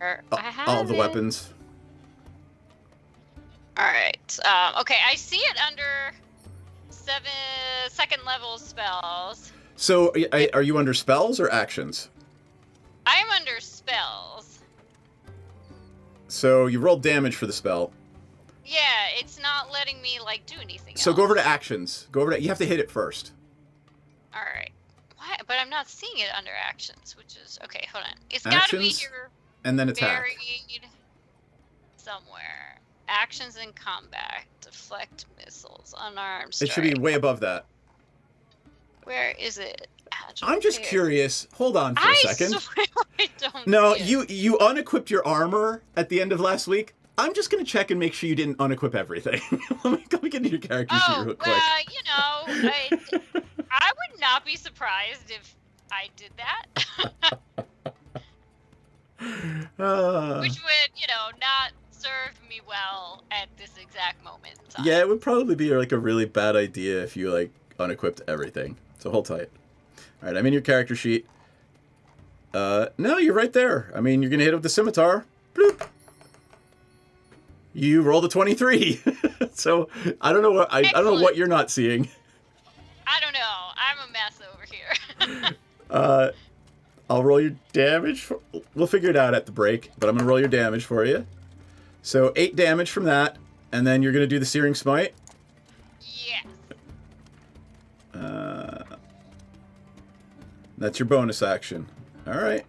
have all the it. weapons. All right. Okay, I see it under 2nd level spells. So are you under spells or actions? I'm under spells. So you rolled damage for the spell. Yeah, it's not letting me like do anything. So else. go over to actions. You have to hit it first. All right. Why? But I'm not seeing it under actions, which is okay. Hold on. It's got to be Actions, here and then attack. buried somewhere. Actions in combat. Deflect missiles. Unarmed strike. It should be way above that. Where is it? Agile I'm just care. curious. Hold on for a second. Swear I don't No, see it. you unequipped your armor at the end of last week. I'm just going to check and make sure you didn't unequip everything. let me get into your character sheet real quick. Well, I would not be surprised if I did that. Which would, not serve me well at this exact moment in time. Yeah, it would probably be like a really bad idea if you like unequipped everything. So hold tight. All right, I'm in your character sheet. No, you're right there. I mean, you're going to hit it with the scimitar. Bloop. You rolled a 23. So I don't know what I don't know what you're not seeing. I don't know. I'm a mess over here. I'll roll your damage. We'll figure it out at the break, but I'm going to roll your damage for you. So 8 damage from that, and then you're going to do the Searing Smite. Yes. That's your bonus action. All right.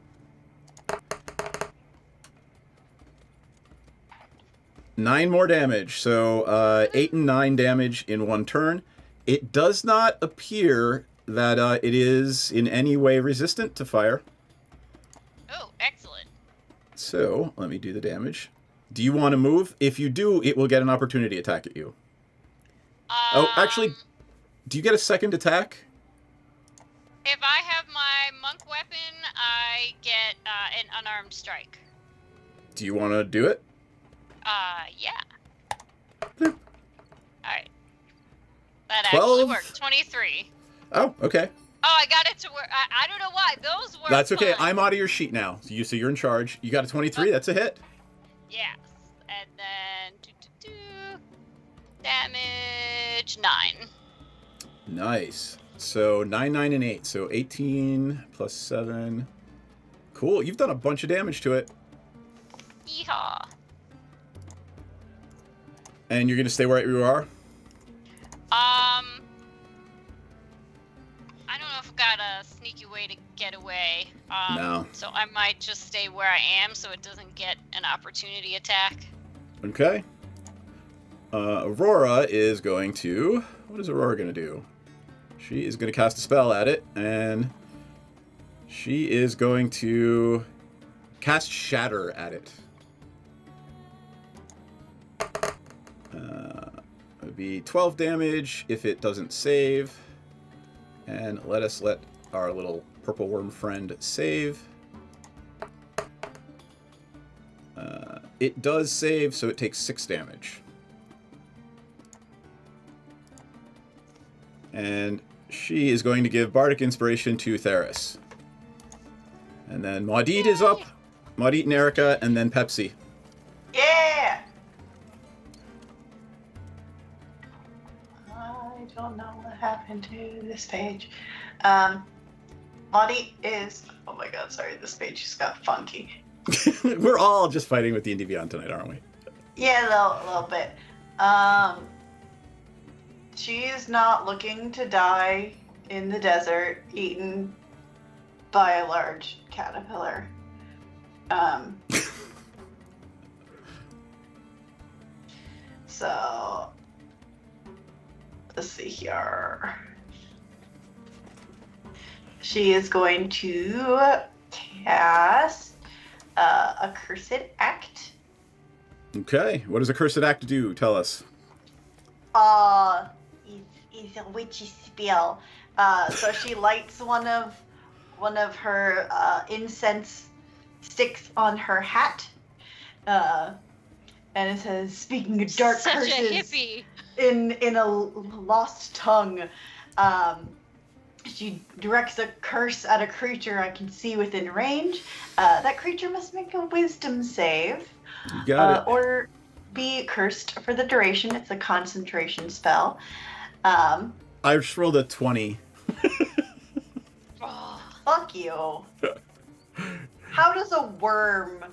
9 more damage. So 8 and 9 damage in one turn. It does not appear that it is in any way resistant to fire. Oh, excellent. So let me do the damage. Do you want to move? If you do, it will get an opportunity attack at you. Oh, actually, do you get a second attack? If I have my monk weapon, I get an unarmed strike. Do you want to do it? Yeah. Bloop. Alright. That 12. actually worked. 23. Oh, okay. Oh, I got it to work. I don't know why. Those work. That's okay. fine. I'm out of your sheet now. So you're in charge. You got a 23. That's a hit. Yes. And then damage 9. Nice. So 9, 9, and 8. So 18 plus 7. Cool. You've done a bunch of damage to it. Yeehaw. And you're going to stay where you are? I don't know if I've got a sneaky way to get away. No. So I might just stay where I am so it doesn't get an opportunity attack. Okay. Aurora is going to... What is Aurora going to do? She is going to cast a spell at it, and she is going to cast Shatter at it. It would be 12 damage if it doesn't save. And let us let our little purple worm friend save. It does save, so it takes 6 damage. And she is going to give Bardic Inspiration to Theris. And then Maudit is up. Maudit and Erica, and then Pepsi. Yeah! I don't know what happened to this page. Maudit is... Oh my god, sorry, this page just got funky. We're all just fighting with D&D Beyond tonight, aren't we? Yeah, a little bit. She's not looking to die in the desert, eaten by a large caterpillar. So, let's see here. She is going to cast a Cursed Act. Okay, what does a Cursed Act do? Tell us. It's a witchy spell. So she lights one of her incense sticks on her hat, and it says, "Speaking of dark Such curses a hippie. in a lost tongue." She directs a curse at a creature I can see within range. That creature must make a wisdom save. You got it. Or be cursed for the duration. It's a concentration spell. I just rolled a 20. Oh, Fuck you. How does a worm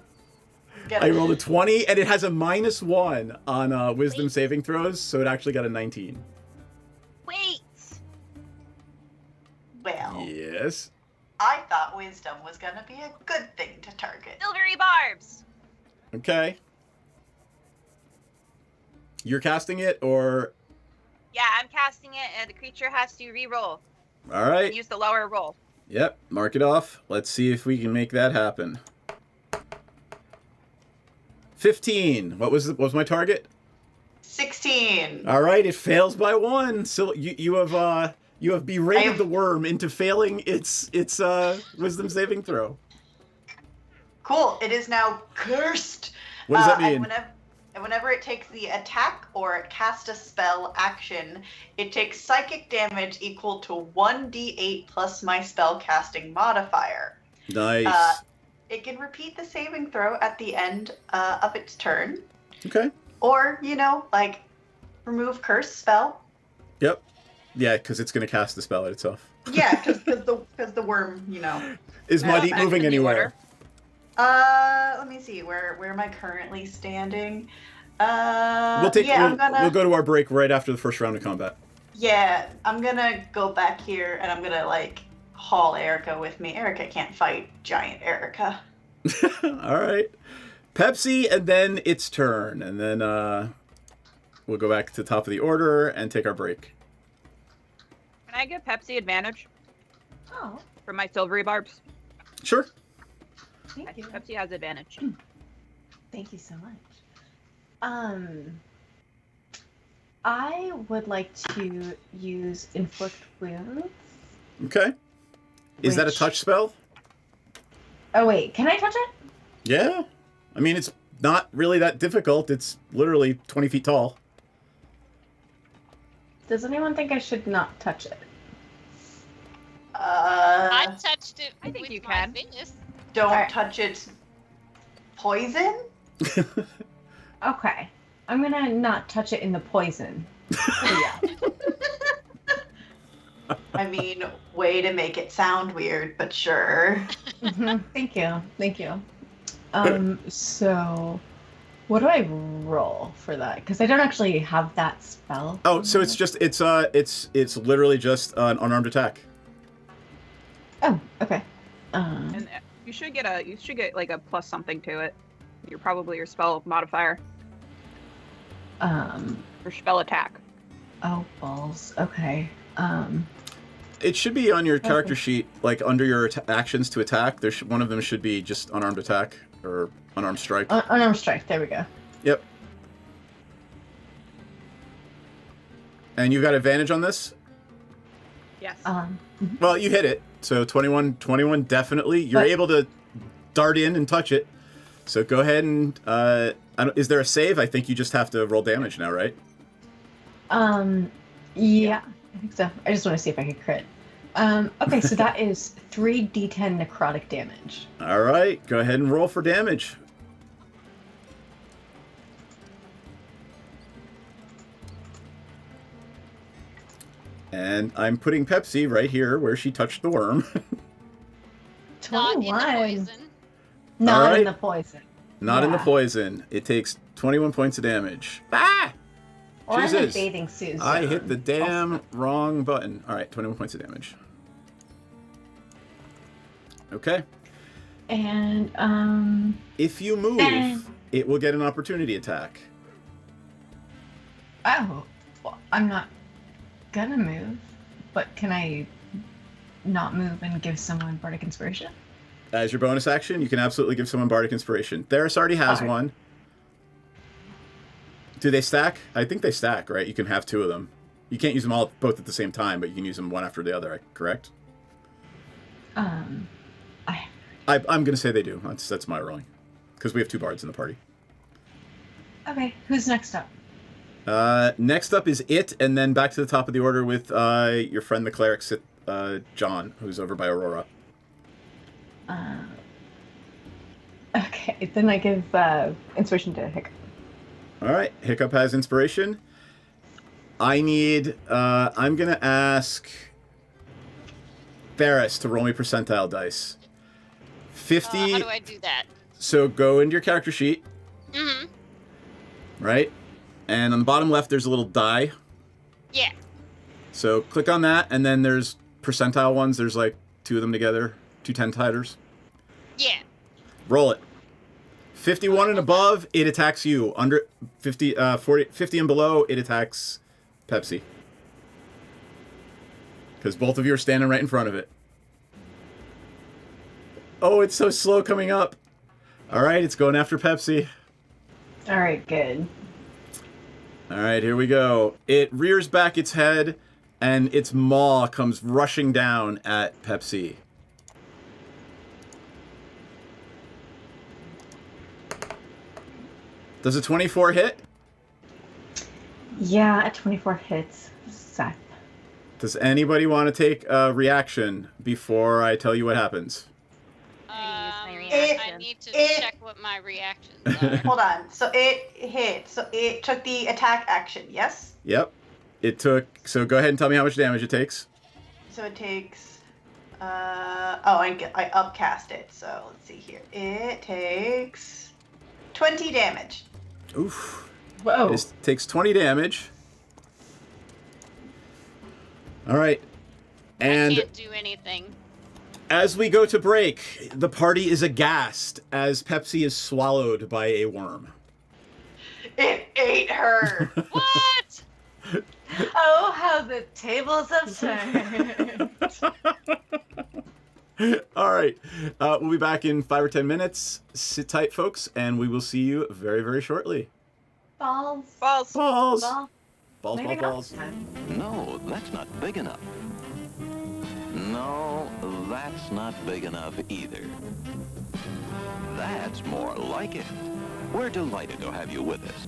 get I rolled a 20, and it has a -1 on wisdom saving throws, so it actually got a 19. Wait. Well, Yes. I thought wisdom was gonna be a good thing to target. Silvery barbs. Okay. You're casting it, or... Yeah, I'm casting it, and the creature has to re-roll. All right. Use the lower roll. Yep, mark it off. Let's see if we can make that happen. 15. What was my target? 16. All right, it fails by 1. So you have berated the worm into failing its wisdom saving throw. Cool. It is now cursed. What does that mean? And whenever it takes the attack or it casts a spell action, it takes psychic damage equal to 1d8 plus my spell casting modifier. Nice. It can repeat the saving throw at the end of its turn. Okay. Or, like, remove curse spell. Yep. Yeah, because it's going to cast the spell at itself. Yeah, because because the worm, Is Muddy back moving in the anywhere? order. Let me see. Where am I currently standing? We'll go to our break right after the first round of combat. Yeah, I'm gonna go back here and I'm gonna haul Erica with me. Erica can't fight giant Erica. All right. Pepsi, and then its turn. And then we'll go back to the top of the order and take our break. Can I give Pepsi advantage Oh, for my silvery barbs? Sure. thank you. Pepsi has advantage. Thank you so much. I would like to use Inflict Wounds. Okay. Is that a Which- touch spell? Oh, wait. Can I touch it? Yeah. I mean, it's not really that difficult. It's literally 20 feet tall. Does anyone think I should not touch it? I touched it I think with you my can. fingers. Don't Alright. touch its poison. Okay. I'm gonna not touch it in the poison. So, yeah. I mean, way to make it sound weird, but sure. Thank you. Thank you. So what do I roll for that? Because I don't actually have that spell. Oh, so it's literally just an unarmed attack. Oh, okay. And you should get a plus something to it. You're probably your spell modifier or spell attack. Oh, balls. Okay. It should be on your character sheet, like under your actions to attack. One of them should be just unarmed attack or unarmed strike. Unarmed strike. There we go. Yep. And you've got advantage on this? Yes. Well, you hit it. So 21 definitely. You're able to dart in and touch it. So go ahead and is there a save? I think you just have to roll damage now, right? Yeah, I think so. I just want to see if I can crit. Okay, so that is 3d10 necrotic damage. All right, go ahead and roll for damage. And I'm putting Pepsi right here where she touched the worm. Not in the 21. poison. Not Alright. in the poison. Not in the Yeah. poison. It takes 21 points of damage. Ah! Or in the Jesus. bathing suit. I hit the damn wrong button. All right, 21 points of damage. Okay. And If you move, And- it will get an opportunity attack. oh, well, I'm not gonna move, but can I not move and give someone bardic inspiration? As your bonus action, you can absolutely give someone Bardic Inspiration. Theris already has Alright. one. Do they stack? I think they stack, right? You can have two of them. You can't use them all both at the same time, but you can use them one after the other, correct? I I'm going to say they do. That's my rolling. Because we have two bards in the party. okay. Who's next up? Next up is it, and then back to the top of the order with your friend the cleric, John, who's over by Aurora. Okay, then I give inspiration to Hiccup. All right, Hiccup has inspiration. I need. I'm gonna ask Theris to roll me percentile dice. 50. How do I do that? So go into your character sheet, Mm-hmm. right? And on the bottom left, there's a little die. Yeah. So click on that, and then there's percentile ones. There's like two of them together, two 10-tiders. Yeah. Roll it. 51 and above, it attacks you. Under 50, 50 and below, it attacks Pepsi. Because both of you are standing right in front of it. Oh, it's so slow coming up. All right, it's going after Pepsi. All right, good. All right, here we go. It rears back its head, and its maw comes rushing down at Pepsi. Does a 24 hit? Yeah, at 24 hits. Seth. Does anybody want to take a reaction before I tell you what happens? I'm gonna use my I reaction. need to It- check what my reactions are. Hold on. So it hit. So it took the attack action, yes? Yep. It took... So go ahead and tell me how much damage it takes. So it takes I upcast it. So let's see here. It takes 20 damage. Oof. Whoa. It takes 20 damage. All right. I And can't do anything. as we go to break, the party is aghast as Pepsi is swallowed by a worm. It ate her. What? Oh, how the tables have turned. All right. We'll be back in 5 or 10 minutes. Sit tight, folks, and we will see you very, very shortly. Balls. Balls. Balls. Ball. Balls, Maybe balls, not. balls. No, that's not big enough. No, that's not big enough either. That's more like it. We're delighted to have you with us.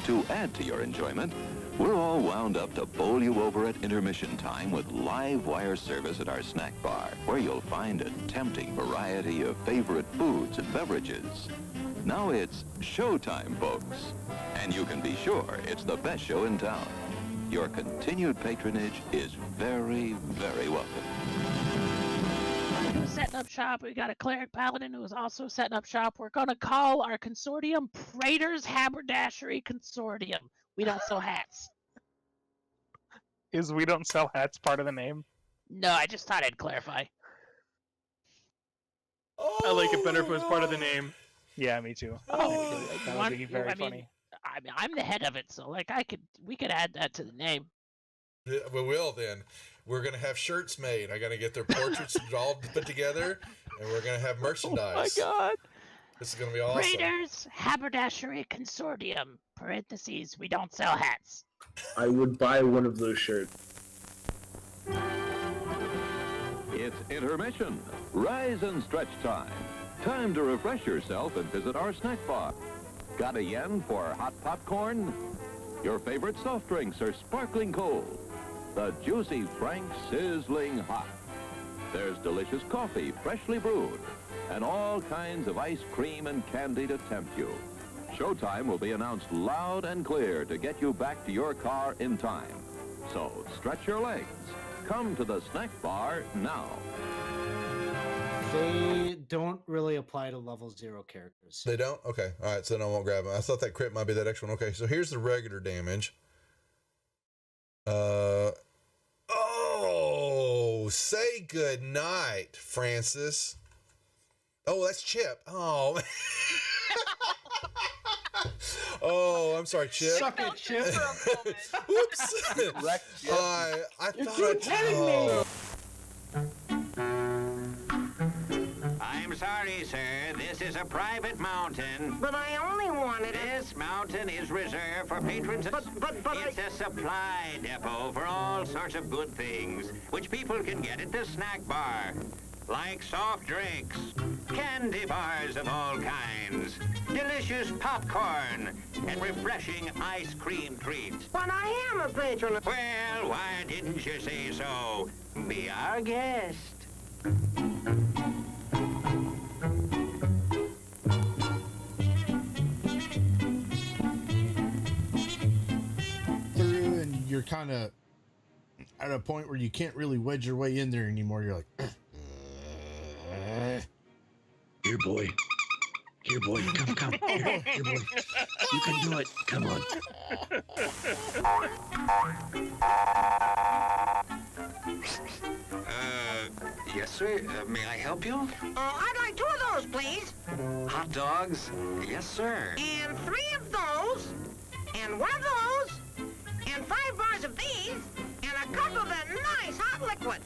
To add to your enjoyment, we're all wound up to bowl you over at intermission time with live wire service at our snack bar, where you'll find a tempting variety of favorite foods and beverages. Now it's showtime, folks. And you can be sure it's the best show in town. Your continued patronage is very, very welcome. Setting up shop. We got a cleric paladin who is also setting up shop. We're gonna call our consortium Praetor's Haberdashery Consortium. We don't sell hats. Is we don't sell hats part of the name? No, I just thought I'd clarify. I like it better if it was part of the name. Yeah, me too. Oh, That would be very funny. I mean, I'm the head of it, so like we could add that to the name. Yeah, we will then. We're gonna have shirts made. I gotta get their portraits all put together, and we're gonna have merchandise. Oh my god! This is gonna be awesome. Praetor's Haberdashery Consortium. Parentheses. We don't sell hats. I would buy one of those shirts. It's intermission. Rise and stretch time. Time to refresh yourself and visit our snack bar. Got a yen for hot popcorn? Your favorite soft drinks are sparkling cold. The juicy Frank sizzling hot. There's delicious coffee, freshly brewed, and all kinds of ice cream and candy to tempt you. Showtime will be announced loud and clear to get you back to your car in time. So stretch your legs. Come to the snack bar now. They don't really apply to level 0 characters. They don't? Okay. All right. So then I won't grab them. I thought that crit might be that extra one. Okay. So here's the regular damage. Oh, say good night, Francis. Oh, that's Chip. Oh. Oh, I'm sorry, Chip. Suck it, Chip. Whoops. I thought I'm sorry, sir. This is a private mountain. But I only wanted This mountain is reserved for patrons. But it's a supply depot for all sorts of good things, which people can get at the snack bar. Like soft drinks, candy bars of all kinds, delicious popcorn, and refreshing ice cream treats. But I am a patron. Well, why didn't you say so? Be our guest. Through and you're kind of at a point where you can't really wedge your way in there anymore. You're like, Here, boy. Here, boy. Come. Here, boy. You can do it. Come on. Yes, sir. May I help you? I'd like 2 of those, please. Hot dogs? Yes, sir. And 3 of those. And 1 of those. And 5 bars of these. And a cup of that nice hot liquid.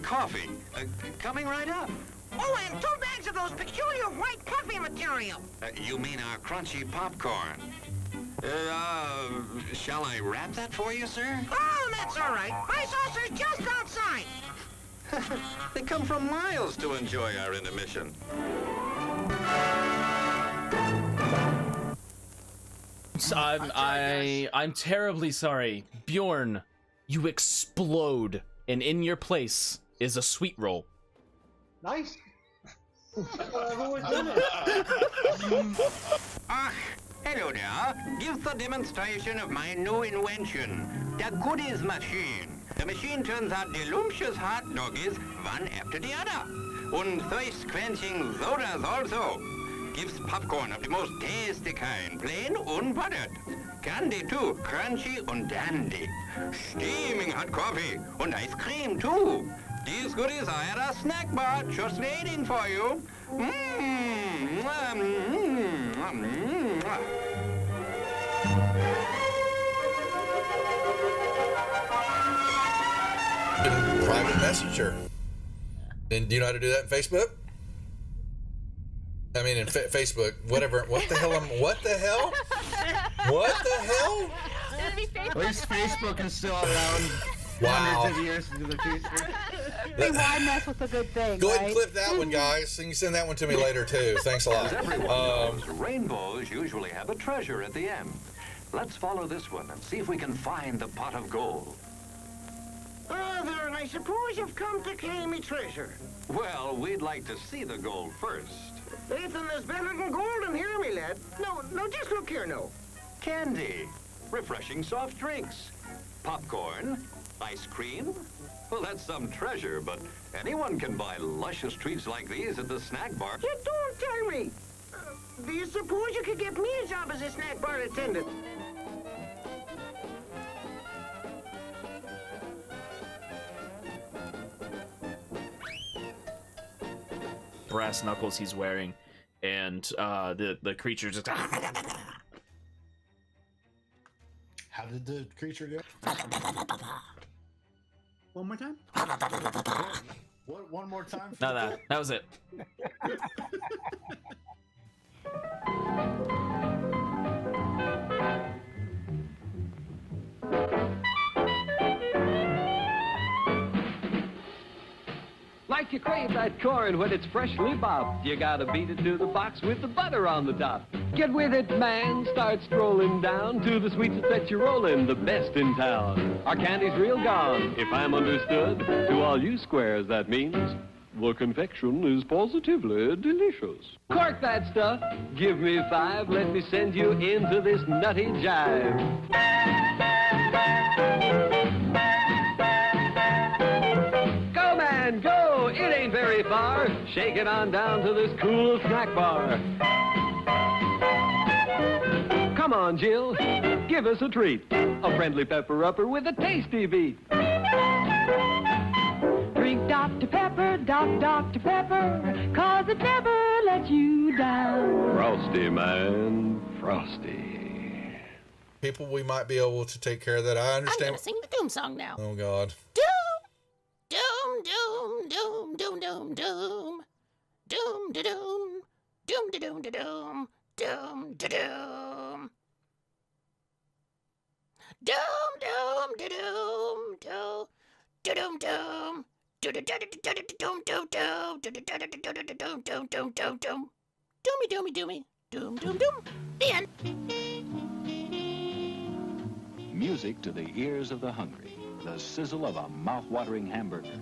Coffee. Coming right up. Oh, and 2 bags of those peculiar white coffee material. You mean our crunchy popcorn? Shall I wrap that for you, sir? Oh, that's all right. My saucer's just outside. They come from miles to enjoy our intermission. I'm terribly sorry. Bjorn, you explode, and in your place is a sweet roll. Nice. Hello there. Give the demonstration of my new invention, the goodies machine. The the machine turns out delicious hot doggies one after the other. And thirst-quenching sodas also. Gives popcorn of the most tasty kind, plain unbuttered. Candy too, crunchy and dandy. Steaming hot coffee and ice cream too. These goodies are at a snack bar just waiting for you. Private messenger. And do you know how to do that in Facebook? I mean, in Facebook, whatever. What the hell? What the hell? What the hell? At least Facebook is still around hundreds of years into the future. Why mess with a good thing? Go ahead and right? clip that one, guys. You can send that one to me later too. Thanks a lot. As everyone knows, rainbows usually have a treasure at the end. Let's follow this one and see if we can find the pot of gold. Brother, I suppose you've come to claim me treasure. Well, we'd like to see the gold first. Anything that's better than gold in here, me lad. No, just look here now. Candy, refreshing soft drinks, popcorn, ice cream. Well, that's some treasure, but anyone can buy luscious treats like these at the snack bar. You don't tell me. Do you suppose you could get me a job as a snack bar attendant? Brass knuckles he's wearing, and the creature just. How did the creature go? One more time? What? One more time? No, that was it. Like you crave that corn when it's freshly bobbed, you gotta beat it to the box with the butter on the top. Get with it, man, start strolling down to the sweets that set you rolling, the best in town. Our candy's real gone, if I'm understood. To all you squares, that means the confection is positively delicious. Cork that stuff, give me 5, let me send you into this nutty jive. Go, man, go! It ain't very far. Shake it on down to this cool snack bar. Come on, Jill, give us a treat. A friendly pepper-upper with a tasty beat. Drink Dr. Pepper, Dr. Pepper, 'cause it never lets you down. Frosty, man, frosty. People, we might be able to take care of that. I I'm understand. gonna sing the Doom song now. Oh God. Doom, doom, doom, doom, doom, doom. Doom, da doom. Doom, da doom, da doom. Doom, da doom. Doom, doom, da doom, doom. Da doom, doom. Do da da da da da doom, doom, doom. Do da da da da da doom, doom, doom, doom, doom. Doomy, doomy, doomy. Doom, doom, doom. The end. Music to the ears of the hungry. The sizzle of a mouth-watering hamburger.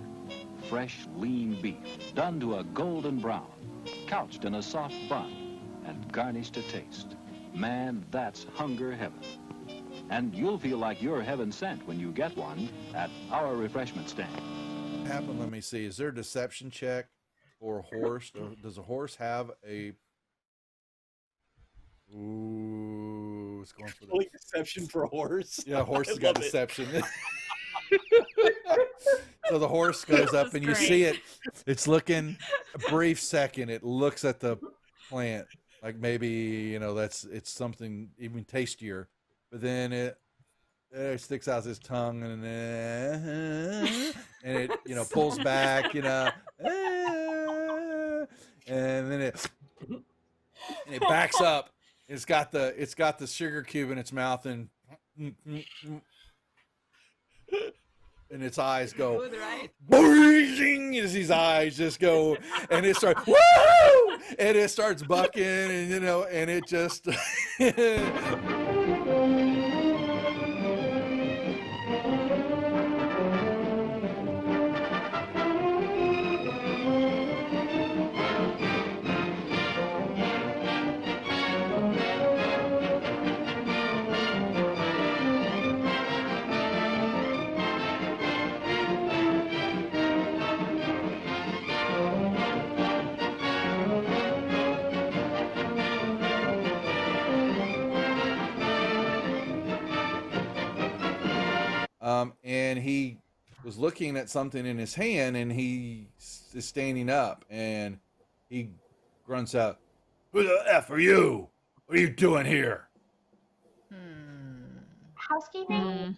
Fresh, lean beef, done to a golden brown, couched in a soft bun, and garnished to taste. Man, that's hunger heaven. And you'll feel like you're heaven sent when you get one at our refreshment stand. Happen. Let me see. Is there a deception check for a horse? Or does a horse have a? Ooh, it's going for the deception for a horse. Yeah, horse has I got love it. deception. So the horse goes up This and is you great. see it. It's looking a brief second. It looks at the plant like maybe it's something even tastier, but then it sticks out its tongue and it pulls back and then it backs up. It's got the sugar cube in its mouth and its eyes go boing, as these eyes just go and it starts woo, and it starts bucking and and it just and he was looking at something in his hand, and he is standing up, and he grunts out, "Who the F are you? What are you doing here?" Housekeeping?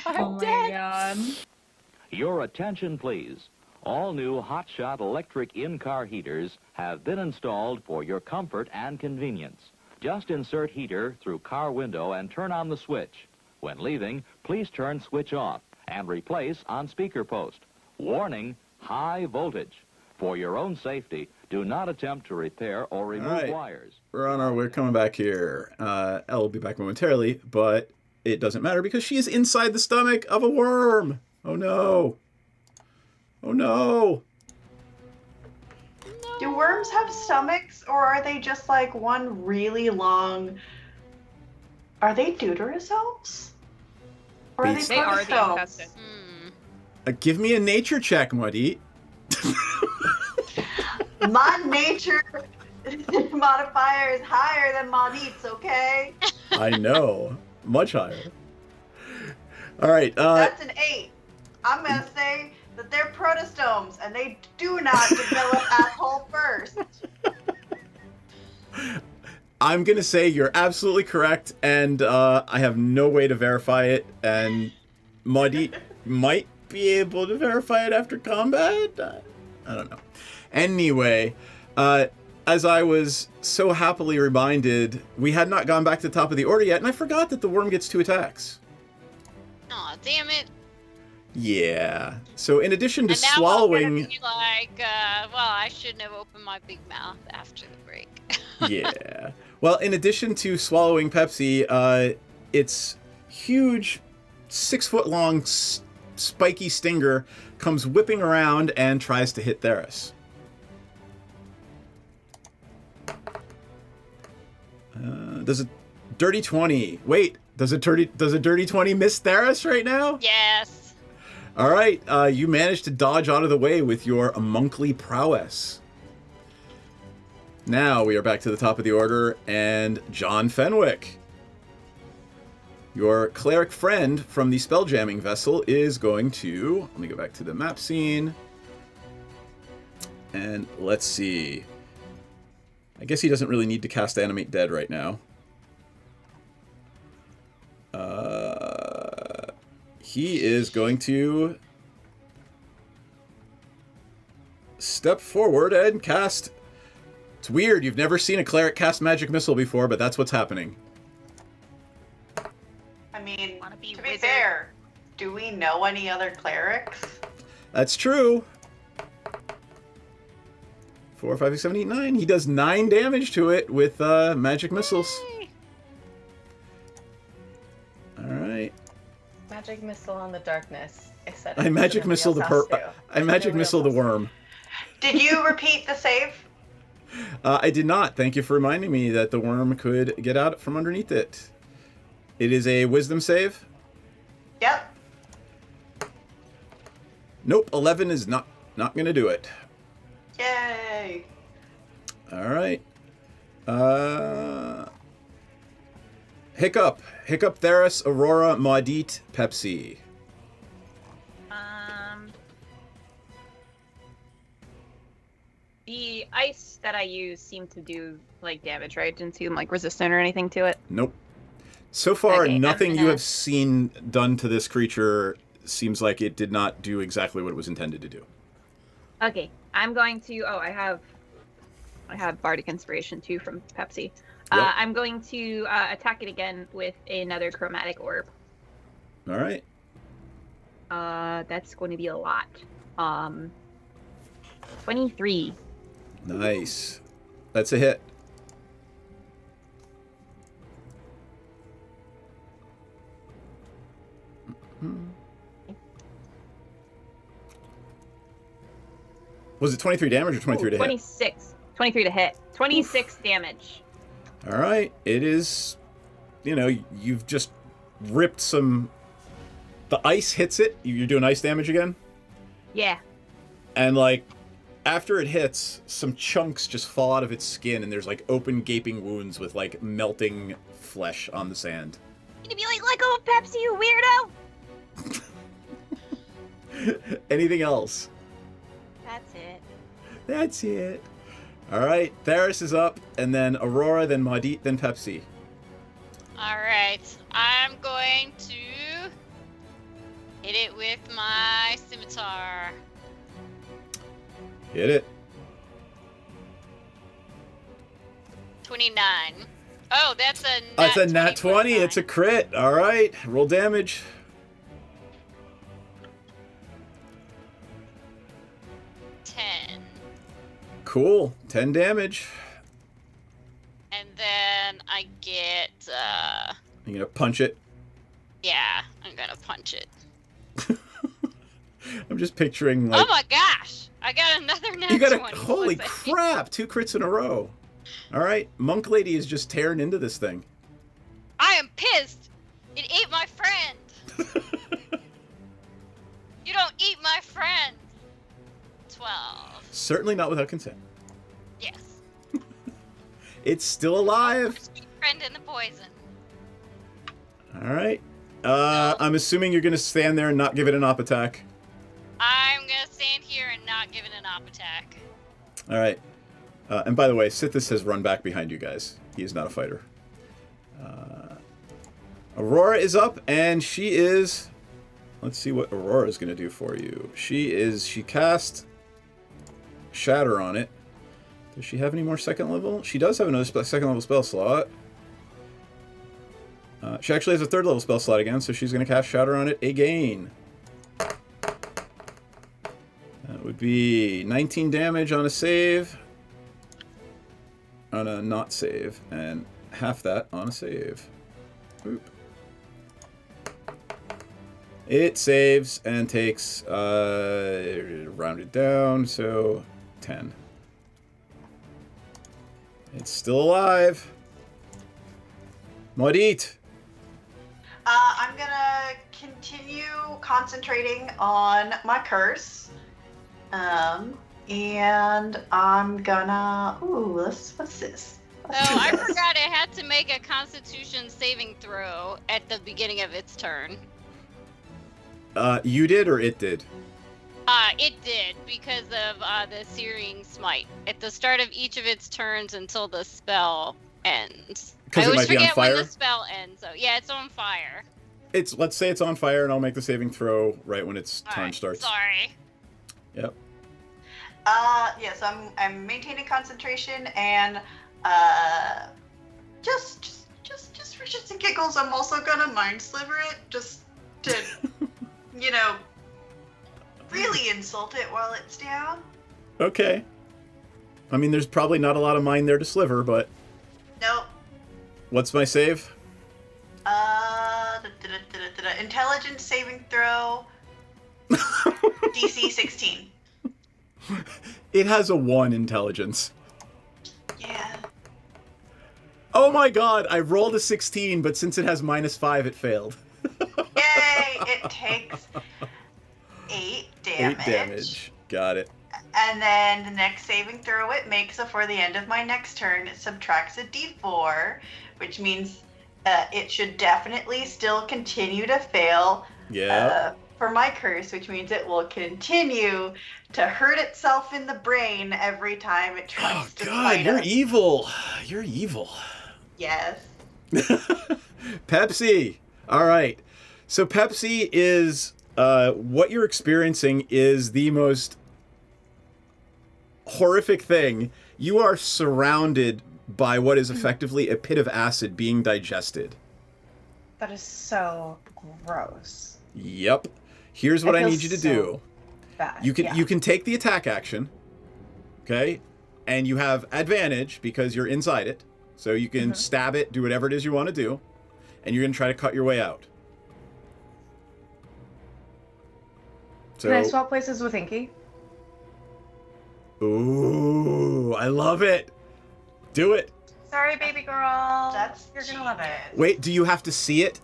Oh my god. Your attention, please. All new hotshot electric in-car heaters have been installed for your comfort and convenience. Just insert heater through car window and turn on the switch. When leaving, please turn switch off and replace on speaker post. Warning, high voltage. For your own safety, do not attempt to repair or remove right. wires. We're coming back here. Elle will be back momentarily, but it doesn't matter because she is inside the stomach of a worm. Oh no. Oh no. Do worms have stomachs, or are they just like one really long? Are they deuterosomes? Or are they They are the protozoes? intestine. Give me a nature check, Muddy. My nature modifier is higher than Monit's, okay? I know. Much higher. All right. That's an 8. I'm gonna say that they're protostomes, and they do not develop asshole first. I'm going to say you're absolutely correct, and I have no way to verify it, and Muddy might be able to verify it after combat? I don't know. Anyway, as I was so happily reminded, we had not gone back to the top of the order yet, and I forgot that the worm gets 2 attacks. Aw, damn it. Yeah. So in addition to And now I'm swallowing... gonna be like, well, I shouldn't have opened my big mouth after the break. Yeah. Well, in addition to swallowing Pepsi, its huge 6-foot-long spiky stinger comes whipping around and tries to hit Theris. Does a dirty 20? Wait, does a dirty 20 miss Theris right now? Yes. All right, you managed to dodge out of the way with your monkly prowess. Now we are back to the top of the order, and John Fenwick, your cleric friend from the spelljamming vessel, is going to... Let me go back to the map scene. And let's see. I guess he doesn't really need to cast Animate Dead right now. He is going to step forward and cast... It's weird, you've never seen a cleric cast Magic Missile before, but that's what's happening. I mean, to be fair, do we know any other clerics? That's true. 4, 5, 6, 7, 8, 9. He does 9 damage to it with Magic Missiles. Alright. Magic missile on the darkness. I Magic Missile the I Magic Missile the worm. Did you repeat the save? I did not. Thank you for reminding me that the worm could get out from underneath it. It is a Wisdom save. Yep. Nope, 11 is not going to do it. Yay. All right. Hiccup, Theris, Aurora, Maudit, Pepsi. The ice that I use seemed to do like damage, right? Didn't seem like resistant or anything to it. Nope. So far, Okay, nothing I'm you gonna- have seen done to this creature seems like it did not do exactly what it was intended to do. Okay, I'm going to. Oh, I have Bardic Inspiration too from Pepsi. Yep. I'm going to attack it again with another Chromatic Orb. All right. That's going to be a lot. 23. Nice. That's a hit. Was it 23 damage or 23 to hit? 26. 23 to hit. 26 damage. All right. It is, you've just ripped some... The ice hits it. You're doing ice damage again? Yeah. And, after it hits, some chunks just fall out of its skin, and there's, open gaping wounds with, melting flesh on the sand. Gonna be like, let go of Pepsi, you weirdo! Anything else? That's it. That's it. All right, Theris is up, and then Aurora, then Maudit, then Pepsi. Alright, I'm going to hit it with my scimitar. Hit it. 29. Oh, that's a nat That's a nat 20. plus It's a crit. All right, roll damage. 10. Cool. 10 damage. And then I get, You gonna punch it? yeah, I'm gonna punch it. I'm just picturing like. Oh my gosh! I got another nat You got 20. a holy What's that? crap! 2 crits in a row. All right, Monk Lady is just tearing into this thing. I am pissed! It ate my friend! You don't eat my friend! 12. Certainly not without consent. Yes. It's still alive. Friend in the poison. All right. I'm assuming you're gonna stand there and not give it an op attack. I'm gonna stand here and not give it an op attack. All right. And by the way, Sithis has run back behind you guys. He is not a fighter. Aurora is up, and she is... Let's see what Aurora is going to do for you. She cast Shatter on it. Does she have any more second level? She does have another second level spell slot. She actually has a third level spell slot again, so she's going to cast Shatter on it again. That would be 19 damage on a save. On a not save, and half that on a save. Oop. It saves and takes, rounded down, so 10. It's still alive. Maudit. I'm gonna continue concentrating on my curse. And I'm gonna... Ooh, what's this? Oh, I forgot it had to make a Constitution saving throw at the beginning of its turn. You did or it did? It did, because of the Searing Smite. At the start of each of its turns until the spell ends. I always forget when the spell ends, so yeah, it's on fire. Let's say it's on fire, and I'll make the saving throw right when its turn starts. Sorry. Yep. Yes, I'm maintaining concentration, and just for shits and giggles, I'm also gonna mind sliver it, just to, you know, really insult it while it's down. Okay. I mean, there's probably not a lot of mine there to sliver, but... Nope. What's my save? Intelligence saving throw. DC 16. It has a 1 intelligence. Yeah. Oh my god, I rolled a 16, but since it has -5, it failed. Yay! It takes 8 damage. 8 damage. Got it. And then the next saving throw it makes before the end of my next turn, it subtracts a d4, which means it should definitely still continue to fail. Yeah. For my curse, which means it will continue to hurt itself in the brain every time it tries to God, fight you're us. evil. You're evil. Yes. Pepsi. All right. So Pepsi is what you're experiencing is the most horrific thing. You are surrounded by what is effectively a pit of acid being digested. That is so gross. Yep. Here's what I need you to do. Bad. You can take the attack action. Okay? And you have advantage because you're inside it. So you can stab it, do whatever it is you want to do, and you're going to try to cut your way out. So, Can I swap places with Inky? Ooh, I love it. Do it. Sorry, baby girl. That's You're gonna love it. Wait, do you have to see it?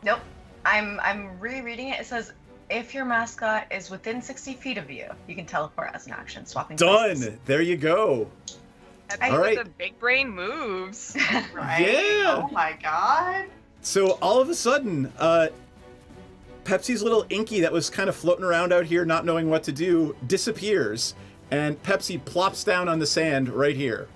Nope. I'm rereading it. It says if your mascot is within 60 feet of you, you can teleport as an action, swapping places. Done. There you go. That's All right. the big brain moves. Right? Yeah. Oh my god. So all of a sudden, Pepsi's little Inky that was kind of floating around out here not knowing what to do disappears, and Pepsi plops down on the sand right here.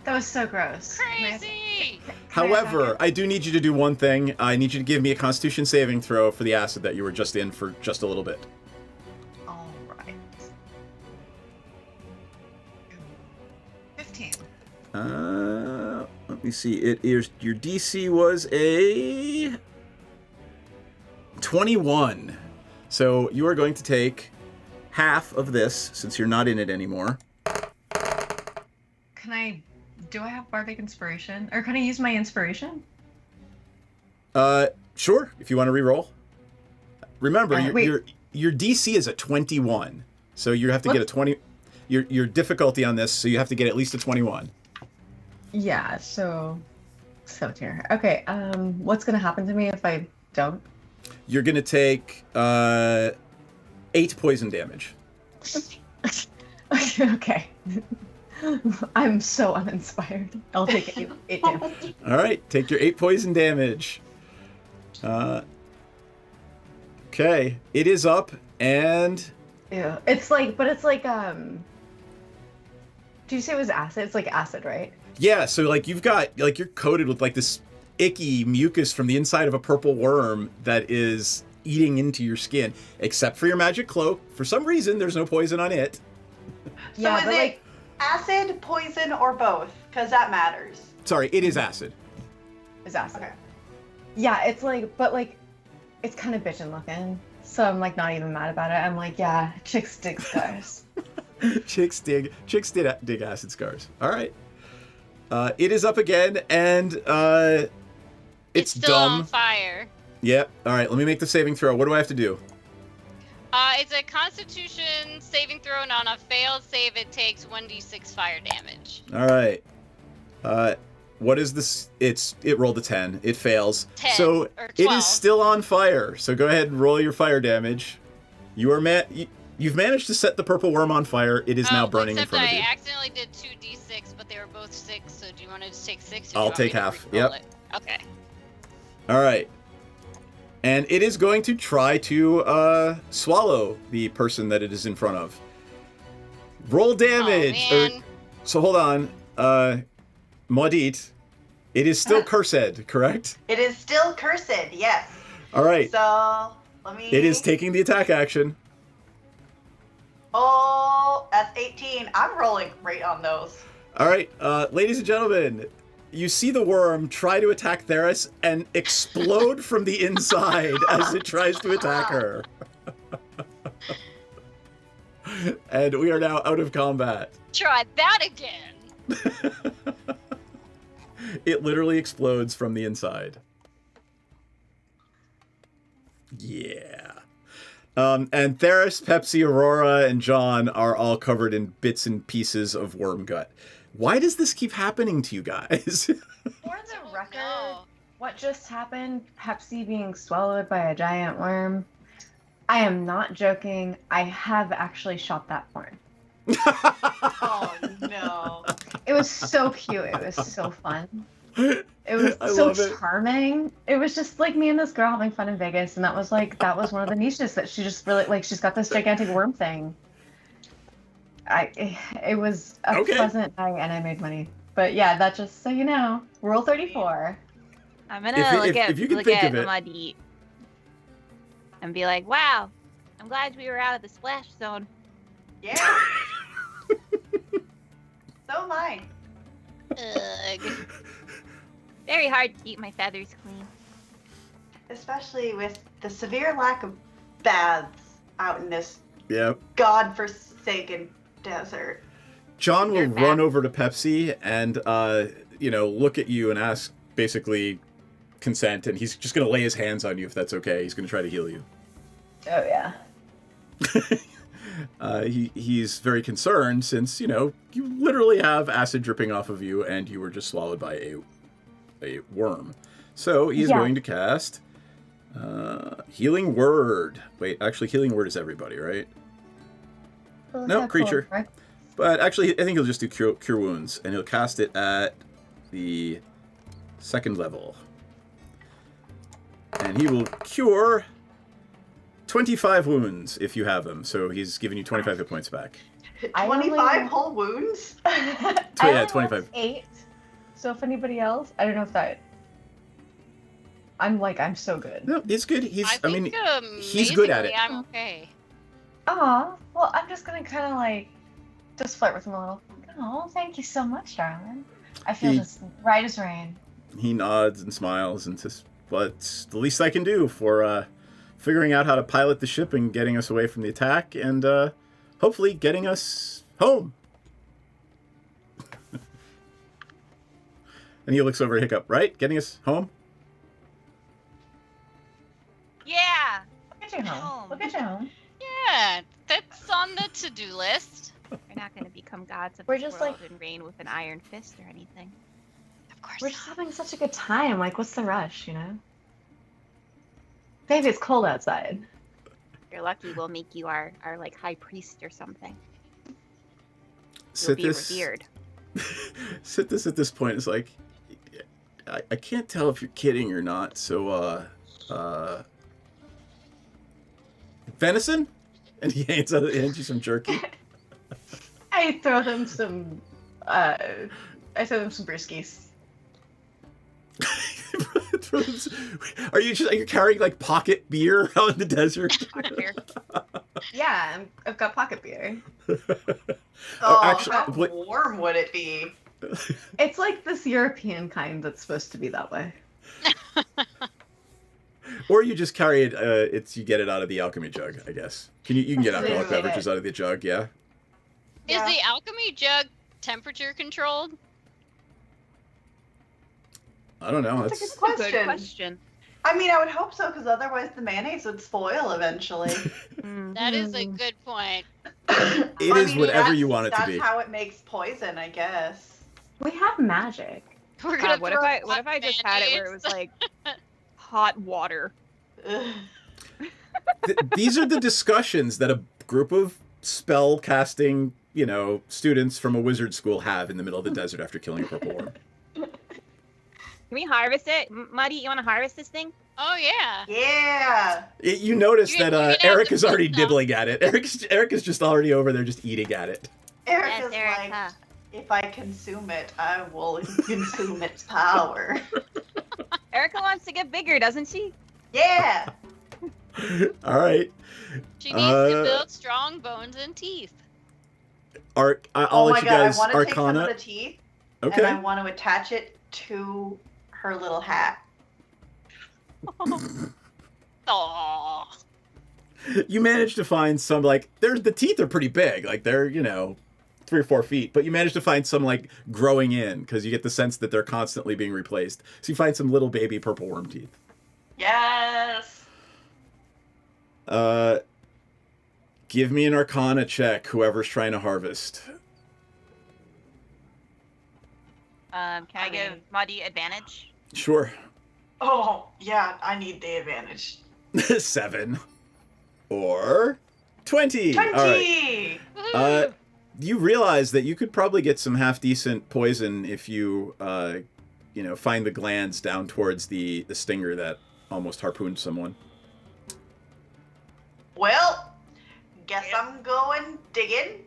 That was so gross. Crazy! However, I do need you to do one thing. I need you to give me a Constitution saving throw for the acid that you were just in for just a little bit. All right. 15. Let me see. It is your DC was a 21. So you are going to take half of this since you're not in it anymore. Do I have Bardic Inspiration? Or can I use my inspiration? Sure, if you want to re-roll. Remember, wait. your DC is a 21. So you have to get a 20. Your difficulty on this, so you have to get at least a 21. Yeah, so tier. Okay, what's gonna happen to me if I don't? You're gonna take 8 poison damage. Okay. I'm so uninspired. I'll take 8 damage. All right, take your 8 poison damage. Okay, it is up, and Yeah, it's like, did you say it was acid? It's like acid, right? yeah, so like you've got like you're coated with like this icky mucus from the inside of a purple worm that is eating into your skin. Except for your magic cloak, for some reason there's no poison on it. So is it acid, poison, or both? Because that matters. Sorry, it is acid. It's acid. Okay. Yeah, it's like, but like, it's kind of bitchin' looking. So I'm like not even mad about it. I'm like, yeah, chicks dig scars. Chicks dig acid scars. All right. It is up again, and it's still dumb. on fire. Yep. All right. Let me make the saving throw. What do I have to do? It's a Constitution saving throw, and on a failed save, it takes 1d6 fire damage. All right. What is this? It rolled a 10. It fails. 10 so or it 12. is still on fire. So go ahead and roll your fire damage. You are you've managed to set the purple worm on fire. It is now burning in front of you. I accidentally did 2d6, but they were both 6. So do you want to just take 6? Or I'll do you take want me half. to re-roll Yep. it? Okay. All right. And it is going to try to swallow the person that it is in front of. Roll damage. Oh, man. So hold on. Maudit, it is still cursed, correct? It is still cursed, yes. All right. So, let me... It is taking the attack action. Oh, that's 18. I'm rolling great on those. All right, ladies and gentlemen, you see the worm try to attack Theris and explode from the inside as it tries to attack her. And we are now out of combat. Try that again. It literally explodes from the inside. Yeah. And Theris, Pepsi, Aurora, and John are all covered in bits and pieces of worm gut. Why does this keep happening to you guys? For the record, what just happened, Pepsi being swallowed by a giant worm, I am not joking. I have actually shot that porn. Oh, no. It was so cute. It was so fun. It was so charming. It was just like me and this girl having fun in Vegas, and that was one of the niches that she just really like. She's got this gigantic worm thing. It was a pleasant night, and I made money. But yeah, that just so you know, Rule 34. I'm gonna look at my deed and be like, "Wow, I'm glad we were out of the splash zone." Yeah. So am I. Ugh. Very hard to keep my feathers clean. Especially with the severe lack of baths out in this Yep. godforsaken desert. John will run over to Pepsi and, look at you and ask, basically, consent, and he's just going to lay his hands on you if that's okay. He's going to try to heal you. Oh, yeah. He's very concerned since, you literally have acid dripping off of you and you were just swallowed by a worm. So he's going to cast Healing Word. Wait, actually, Healing Word is everybody, right? Well, No, that's creature. cool, right? But actually, I think he'll just do Cure Wounds, and he'll cast it at the 2nd level. And he will cure 25 wounds if you have them. So he's giving you 25 hit points back. 25 whole wounds? Yeah, 25. 8. So if anybody else, I don't know if that. I'm so good. No, it's good. I mean, he's amazingly, good at it. I'm okay. Aw, well, I'm just gonna kind of just flirt with him a little. Oh, thank you so much, darling. I feel just right as rain. He nods and smiles and says, well, it's the least I can do for figuring out how to pilot the ship and getting us away from the attack and hopefully getting us home. And he looks over at Hiccup, right? Getting us home? Yeah. Look at you home. Look at you home. Yeah, that's on the to-do list. We're not going to become gods of We're the just world and reign with an iron fist or anything. Of course. We're just having such a good time. What's the rush, Maybe it's cold outside. If you're lucky, we'll make you our like high priest or something. You'll be Sithis, revered. Sithis at this point is like, I can't tell if you're kidding or not, so, venison? And he hands you some jerky. I throw them some brewskis. Are you carrying like pocket beer out in the desert? Yeah, I've got pocket beer. Actually, how warm would it be? It's like this European kind that's supposed to be that way. Or you just carry it. You get it out of the alchemy jug, I guess. You can get alcoholic Literally beverages out of the jug, yeah. Is the alchemy jug temperature controlled? I don't know. That's a good question. I mean, I would hope so, because otherwise the mayonnaise would spoil eventually. That is a good point. It is whatever you want it to be. That's how it makes poison, I guess. We have magic. We're God, what if I just had it where it was like hot water? These are the discussions that a group of spell casting, students from a wizard school have in the middle of the desert after killing a purple worm. Can we harvest it? Muddy, you want to harvest this thing? Oh, yeah. Yeah. You notice that Eric is already nibbling at it. Eric is just already over there just eating at it. Eric is like, if I consume it, I will consume its power. Erica wants to get bigger, doesn't she? Yeah. All right. She needs to build strong bones and teeth. I'll let you guys I want to take some Arcana. of the teeth, Okay. and I want to attach it to her little hat. Aww. You managed to find some the teeth are pretty big, they're 3 or 4 feet, but you managed to find some growing in because you get the sense that they're constantly being replaced. So you find some little baby purple worm teeth. Yes. Give me an Arcana check, whoever's trying to harvest. Can I give Muddy advantage? Sure. Oh, yeah, I need the advantage. 7 or 20. 20! All right. You realize that you could probably get some half-decent poison if you, find the glands down towards the stinger that almost harpooned someone. Well, guess I'm going digging.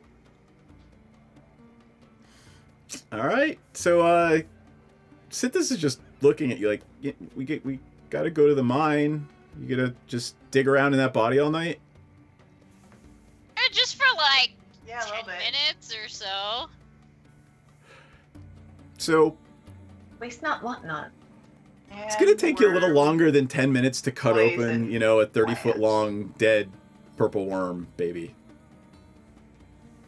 All right. So, Sithis is just looking at you like, we gotta go to the mine. You gotta just dig around in that body all night? Just for 10 minutes or so. So, Waste not, want not. it's gonna take you a little longer than 10 minutes to cut open, a 30-foot long dead purple worm baby.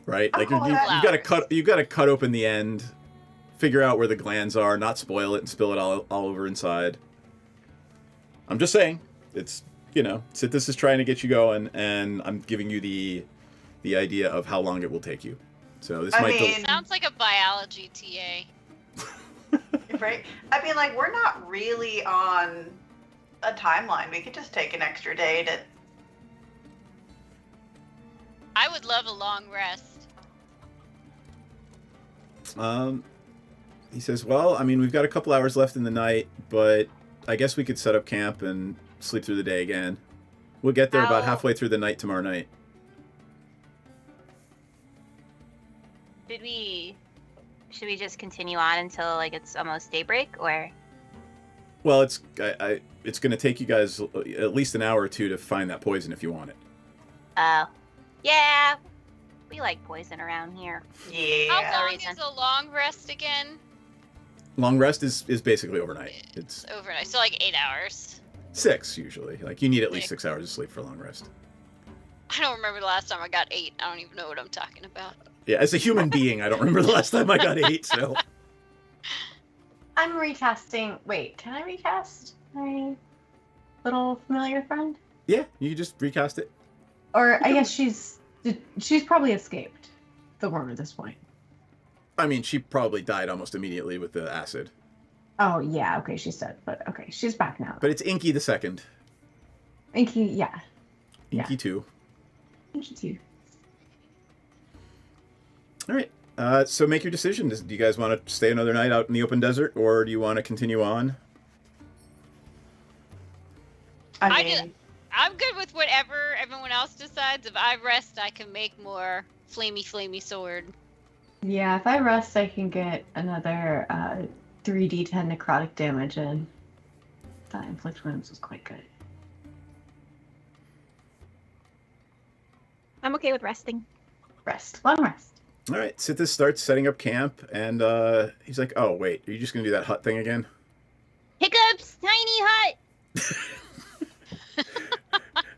Right? You gotta cut open the end, figure out where the glands are, not spoil it and spill it all over inside. I'm just saying, it's Sithis is trying to get you going, and I'm giving you the idea of how long it will take you. So this sounds like a biology TA. Right? I mean, we're not really on a timeline. We could just take an extra day to... I would love a long rest. He says, well, I mean, we've got a couple hours left in the night, but I guess we could set up camp and sleep through the day again. We'll get there about How- halfway through the night tomorrow night. Should we just continue on until like it's almost daybreak, or? Well, it's going to take you guys at least an hour or two to find that poison if you want it. Oh, yeah. We like poison around here. How long is a long rest again? Long rest is basically overnight. It's Overnight, so like 8 hours. 6 usually. Like you need at least 6 hours of sleep for a long rest. I don't remember the last time I got 8. I don't even know what I'm talking about. Yeah, as a human being, I don't remember the last time I got 8. So I'm recasting. Wait, can I recast my little familiar friend? yeah, you can just recast it. Or I guess she's probably escaped the worm at this point. I mean, she probably died almost immediately with the acid. Oh yeah, okay, she's dead, but okay, she's back now. But it's Inky the second. Inky, yeah. Inky 2. Inky 2. All right. So make your decision. Do you guys want to stay another night out in the open desert, or do you want to continue on? I'm good with whatever everyone else decides. If I rest, I can make more flamey sword. Yeah, if I rest, I can get another 3d10 necrotic damage, and that inflict wounds is quite good. I'm okay with resting. Long rest. All right. Sithis starts setting up camp, and he's like, "Oh wait, are you just gonna do that hut thing again?" Hiccups, tiny hut.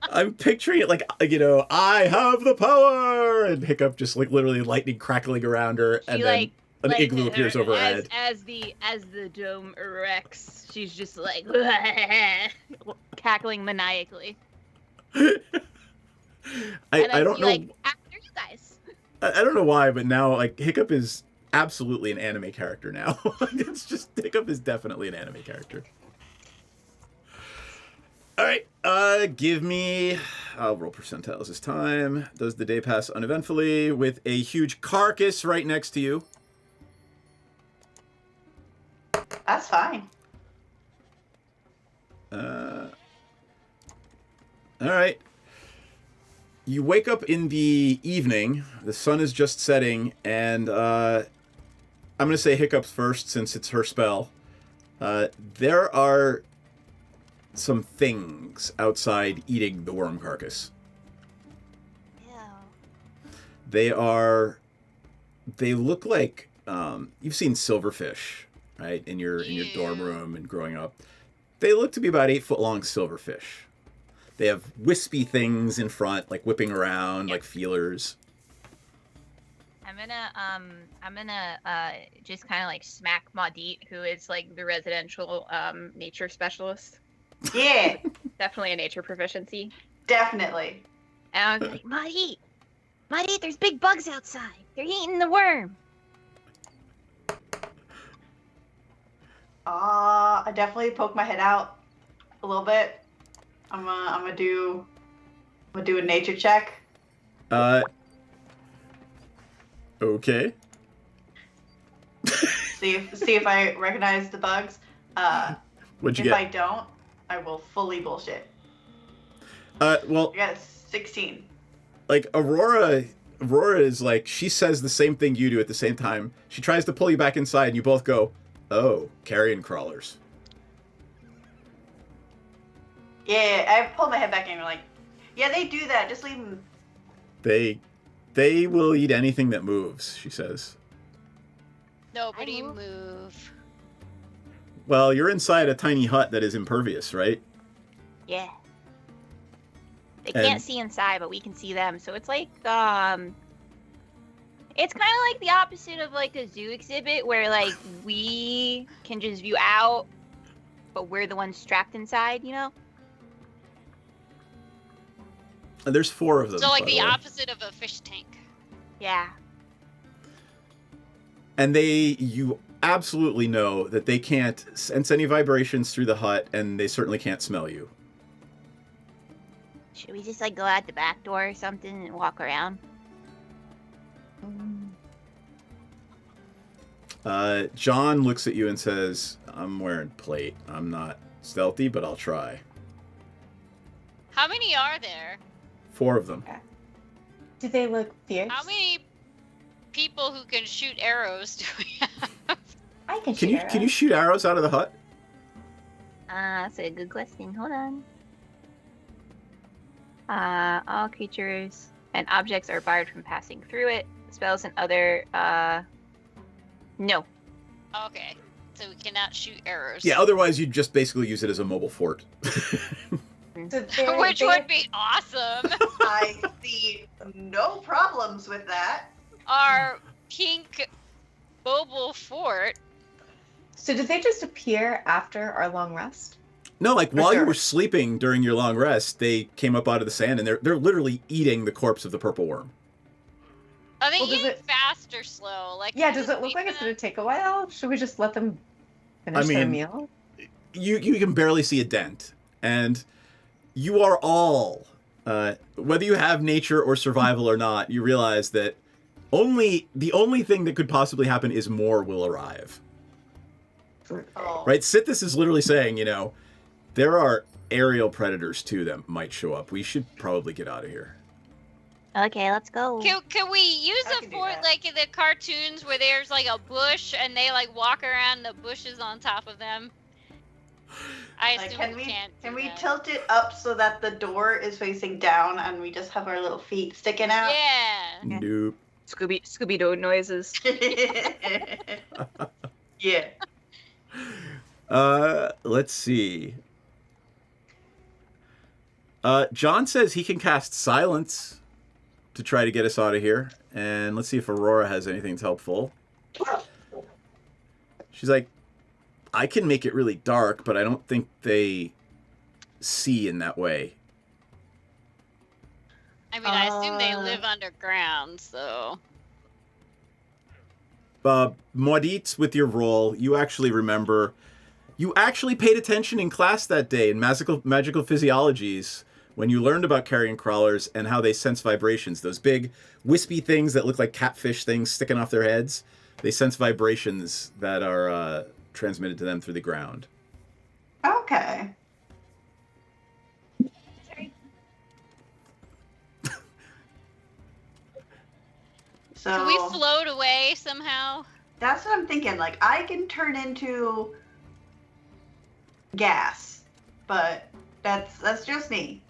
I'm picturing it like, I have the power, and Hiccup just like literally lightning crackling around her, and then an igloo appears overhead. As the dome erects, she's just like cackling maniacally. I don't know. Like, after you guys. I don't know why, but now like Hiccup is absolutely an anime character now. It's just Hiccup is definitely an anime character. All right, give me. I'll roll percentiles this time. Does the day pass uneventfully with a huge carcass right next to you? That's fine. All right. You wake up in the evening. The sun is just setting, and I'm going to say Hiccups first since it's her spell. There are some things outside eating the worm carcass. They look like you've seen silverfish, right, in your dorm room and growing up. They look to be about 8 foot long silverfish. They have wispy things in front, like whipping around, like feelers. I'm gonna just kind of like smack Maudit, who is like the residential nature specialist. Yeah. Definitely a nature proficiency. Definitely. And I was like, Maudit, there's big bugs outside. They're eating the worm. I definitely poke my head out a little bit. I'm gonna do a nature check. Okay. See if I recognize the bugs. What'd you if get? I don't, I will fully bullshit. Well, I got a 16. like Aurora is like, she says the same thing you do at the same time. She tries to pull you back inside, and you both go, "Oh, carrion crawlers." Yeah, I pull my head back in and I'm like, yeah, they do that. Just leave them. They will eat anything that moves, she says. Nobody move. Well, you're inside a tiny hut that is impervious, right? Yeah. They And- can't see inside, but we can see them. So it's like, it's kind of like the opposite of like a zoo exhibit where like we can just view out, but we're the ones trapped inside, you know? And there's 4 of them. So like by the way. opposite of a fish tank. Yeah. And you absolutely know that they can't sense any vibrations through the hut, and they certainly can't smell you. Should we just like go out the back door or something and walk around? John looks at you and says, "I'm wearing plate. I'm not stealthy, but I'll try." How many are there? 4 of them. Do they look fierce? How many people who can shoot arrows do we have? I can Can you shoot arrows out of the hut? That's a good question. Hold on. All creatures and objects are barred from passing through it. Spells and other, no. Okay, so we cannot shoot arrows. Yeah, otherwise you'd just basically use it as a mobile fort. Which would be awesome. I see no problems with that. Our pink mobile fort. So did they just appear after our long rest? No, like while you were sleeping during your long rest, they came up out of the sand and they're literally eating the corpse of the purple worm. Are they Well, does eating it- fast or slow? Like, Yeah, does it look like it's going to take a while? Should we just let them finish their mean, meal? You can barely see a dent, and you are all, whether you have nature or survival or not, you realize that the only thing that could possibly happen is more will arrive. Right? Sithis is literally saying, there are aerial predators too that might show up. We should probably get out of here. Okay, let's go. Can we use a fort like in the cartoons where there's like a bush and they like walk around the bushes on top of them? I assume Can we tilt it up so that the door is facing down and we just have our little feet sticking out? Yeah. Nope. Scooby Doo noises. Yeah. Let's see. John says he can cast silence to try to get us out of here. And let's see if Aurora has anything helpful. She's like, I can make it really dark, but I don't think they see in that way. I mean, I assume they live underground, so. Maudit, with your roll, you actually remember. You actually paid attention in class that day in magical physiologies when you learned about carrion crawlers and how they sense vibrations. Those big wispy things that look like catfish things sticking off their heads. They sense vibrations that are transmitted to them through the ground. Okay. So Can we float away somehow? That's what I'm thinking. Like, I can turn into gas, but that's just me.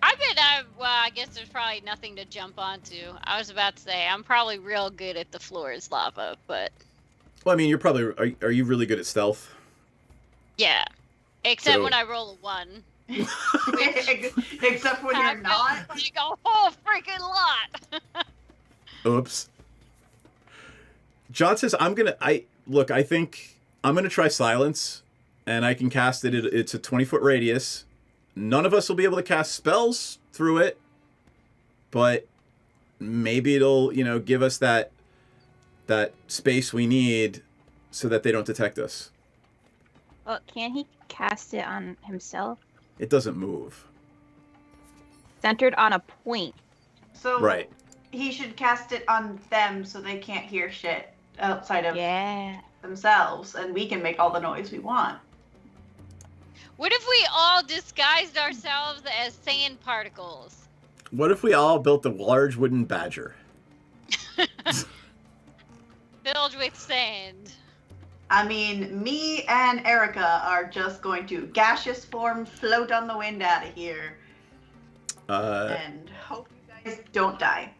I guess there's probably nothing to jump onto. I was about to say, I'm probably real good at the floor is lava, but Well, I mean, you're probably... Are you really good at stealth? yeah. Except So- when I roll a 1. Except when you're not. Like a whole freaking lot. Oops. John says, I think I'm going to try silence, and I can cast it. It's a 20-foot radius. None of us will be able to cast spells through it, but maybe it'll, give us that space we need so that they don't detect us. Well, can he cast it on himself? It doesn't move. Centered on a point. So Right. he should cast it on them so they can't hear shit outside of themselves, and we can make all the noise we want. What if we all disguised ourselves as sand particles? What if we all built a large wooden badger? Filled with sand. I mean, me and Erica are just going to gaseous form float on the wind out of here and hope you guys don't die.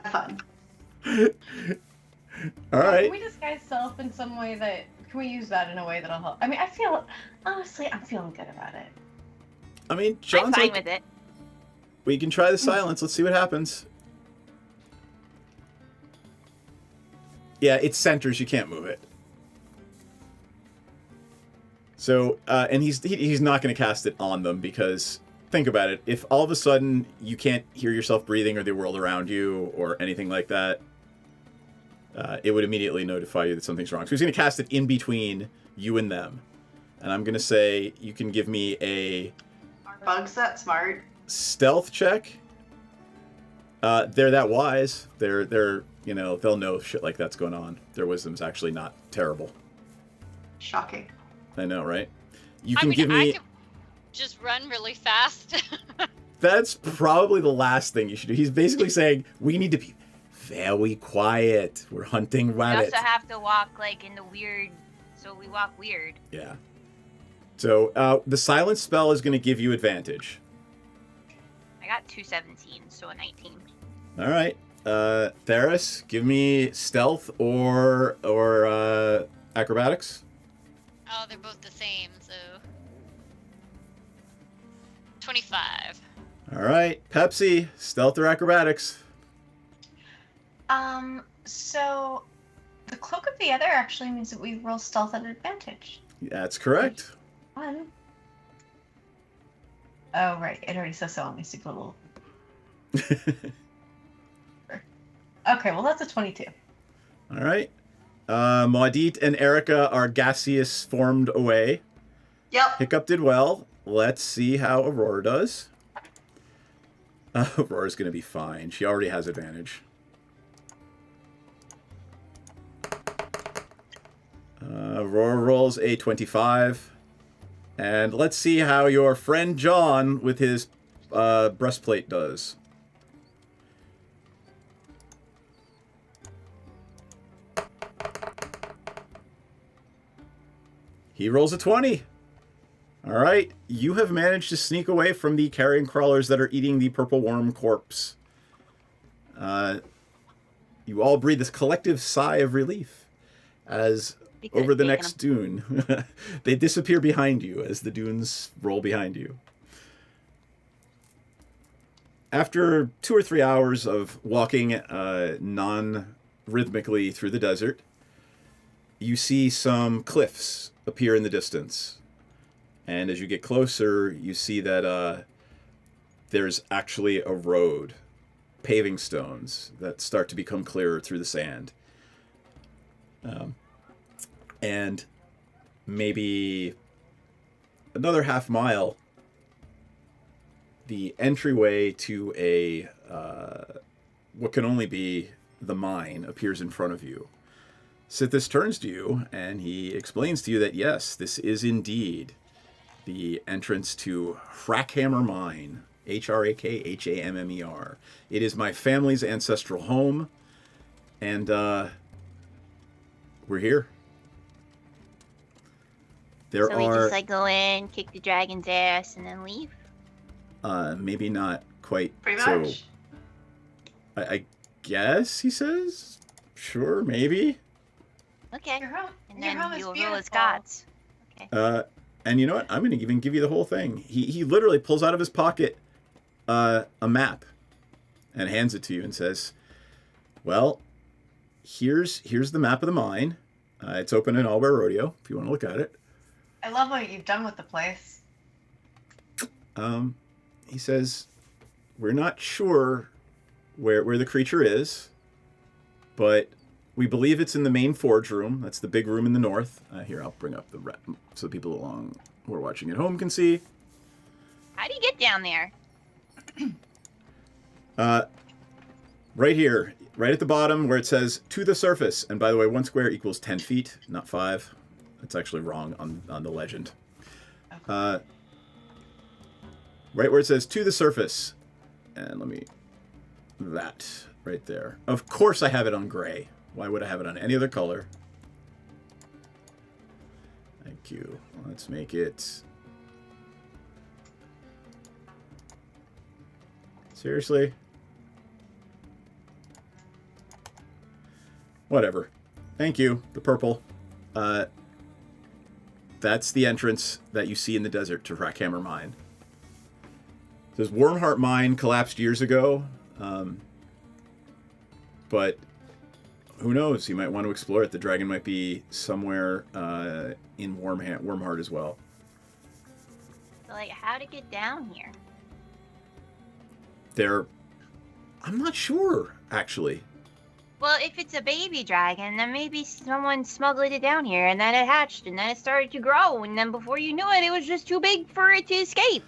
Have fun. All right. Can we disguise self in some way that... Can we use that in a way that'll help? I mean, honestly, I'm feeling good about it. I mean, John's I'm fine like, with it. we can try the silence. Let's see what happens. Yeah, it centers. You can't move it. So, and he's not going to cast it on them because, think about it. If all of a sudden you can't hear yourself breathing or the world around you or anything like that, it would immediately notify you that something's wrong. So he's going to cast it in between you and them. And I'm going to say you can give me a Are bugs that smart? stealth check. They're that wise. They're they'll know shit like that's going on. Their wisdom's actually not terrible. Shocking. I know, right? You can give me just run really fast? That's probably the last thing you should do. He's basically saying, we need to be very quiet. We're hunting We rabbit. also have to walk like in the weird, so we walk weird. Yeah. So the silence spell is going to give you advantage. I got 217, so a 19. All right. Theris, give me stealth or acrobatics. Oh, they're both the same, so 25. All right. Pepsi, stealth or acrobatics. So the Cloak of the Other actually means that we roll stealth at advantage. That's correct. One. Oh, right. It already says so on my stupid little. Okay, well, that's a 22. All right. Maudit and Erica are gaseous formed away. Yep. Hiccup did well. Let's see how Aurora does. Aurora's going to be fine. She already has advantage. Aurora rolls a 25. And let's see how your friend John with his breastplate does. He rolls a 20. All right. You have managed to sneak away from the carrion crawlers that are eating the purple worm corpse. You all breathe this collective sigh of relief as over the next dune, they disappear behind you as the dunes roll behind you. After 2 or 3 hours of walking non-rhythmically through the desert, you see some cliffs appear in the distance. And as you get closer, you see that there's actually a road, paving stones that start to become clearer through the sand. And maybe another half mile, the entryway to a what can only be the mine appears in front of you. Sithis turns to you and he explains to you that yes, this is indeed the entrance to Hrackhammer Mine, Hrackhammer. It is my family's ancestral home, and we're here. There So we are just like go in, kick the dragon's ass, and then leave? maybe not quite Pretty so. much. I guess he says, sure, maybe. Okay. Your home, And your then home is you will rule beautiful. as gods. And you know what? I'm going to even give you the whole thing. He literally pulls out of his pocket a map and hands it to you and says, well, here's the map of the mine. It's open in Allbear Rodeo if you want to look at it. I love what you've done with the place. He says, we're not sure where the creature is, but we believe it's in the main forge room. That's the big room in the north. Here, I'll bring up the so people along who are watching at home can see. How do you get down there? Right here, right at the bottom where it says to the surface. And by the way, 1 square equals 10 feet, not 5. That's actually wrong on the legend. Right where it says to the surface. And that right there. Of course I have it on gray. Why would I have it on any other color? Thank you. Let's make it... Seriously? Whatever. Thank you. The purple. That's the entrance that you see in the desert to Hrackhammer Mine. It says Wormheart Mine collapsed years ago. But who knows? You might want to explore it. The dragon might be somewhere in Wormheart as well. So, like, how to get down here? I'm not sure, actually. Well, if it's a baby dragon, then maybe someone smuggled it down here, and then it hatched, and then it started to grow, and then before you knew it, it was just too big for it to escape.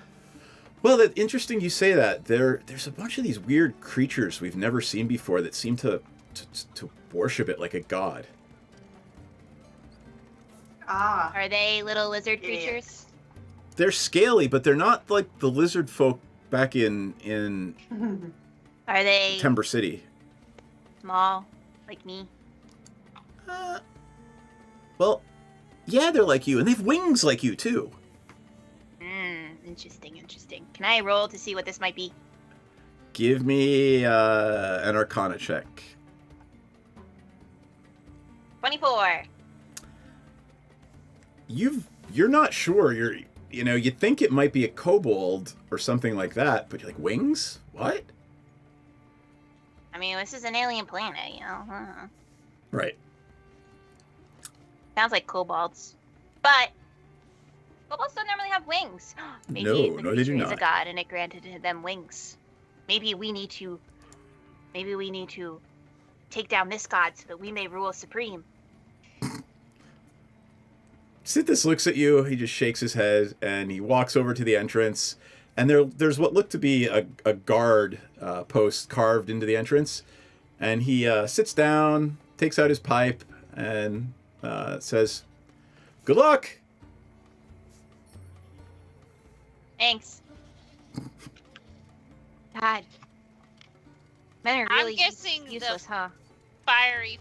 Well, that's interesting you say that. There's a bunch of these weird creatures we've never seen before that seem to worship it like a god. Ah. Are they little lizard Idiots. creatures? they're scaly, but they're not like the lizard folk back in Are they Timber City. small, like me? Well, yeah, they're like you, and they have wings like you too. Interesting. Can I roll to see what this might be? Give me an Arcana check. 24. You're not sure. You think it might be a kobold or something like that, but you're like, wings? What? I mean, this is an alien planet, you know. Right. Sounds like kobolds, but kobolds don't normally have wings. Maybe No, the no, they creature do is a not. god, and it granted them wings. Maybe we need to take down this god so that we may rule supreme. Sithis looks at you, he just shakes his head, and he walks over to the entrance, and there's what looked to be a guard post carved into the entrance, and he sits down, takes out his pipe, and says, "Good luck!" Thanks. God. Men are really I'm guessing useless, the huh? fiery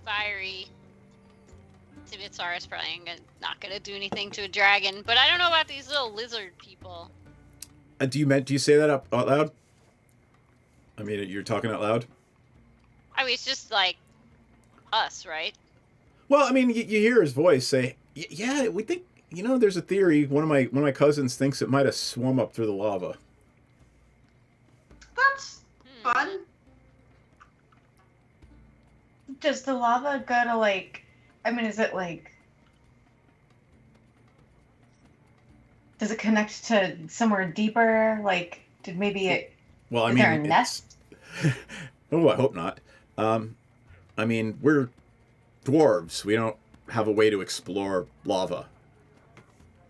Scimitar is probably not gonna do anything to a dragon, but I don't know about these little lizard people. Do you say that out loud? I mean, you're talking out loud? I mean, it's just like us, right? Well, I mean, you hear his voice say, "Yeah, we think, there's a theory. One of my cousins thinks it might have swum up through the lava." That's fun. Does the lava go to is it does it connect to somewhere deeper? Did maybe it? Well, I is mean, there a nest? Oh, I hope not. I mean, we're dwarves. We don't have a way to explore lava.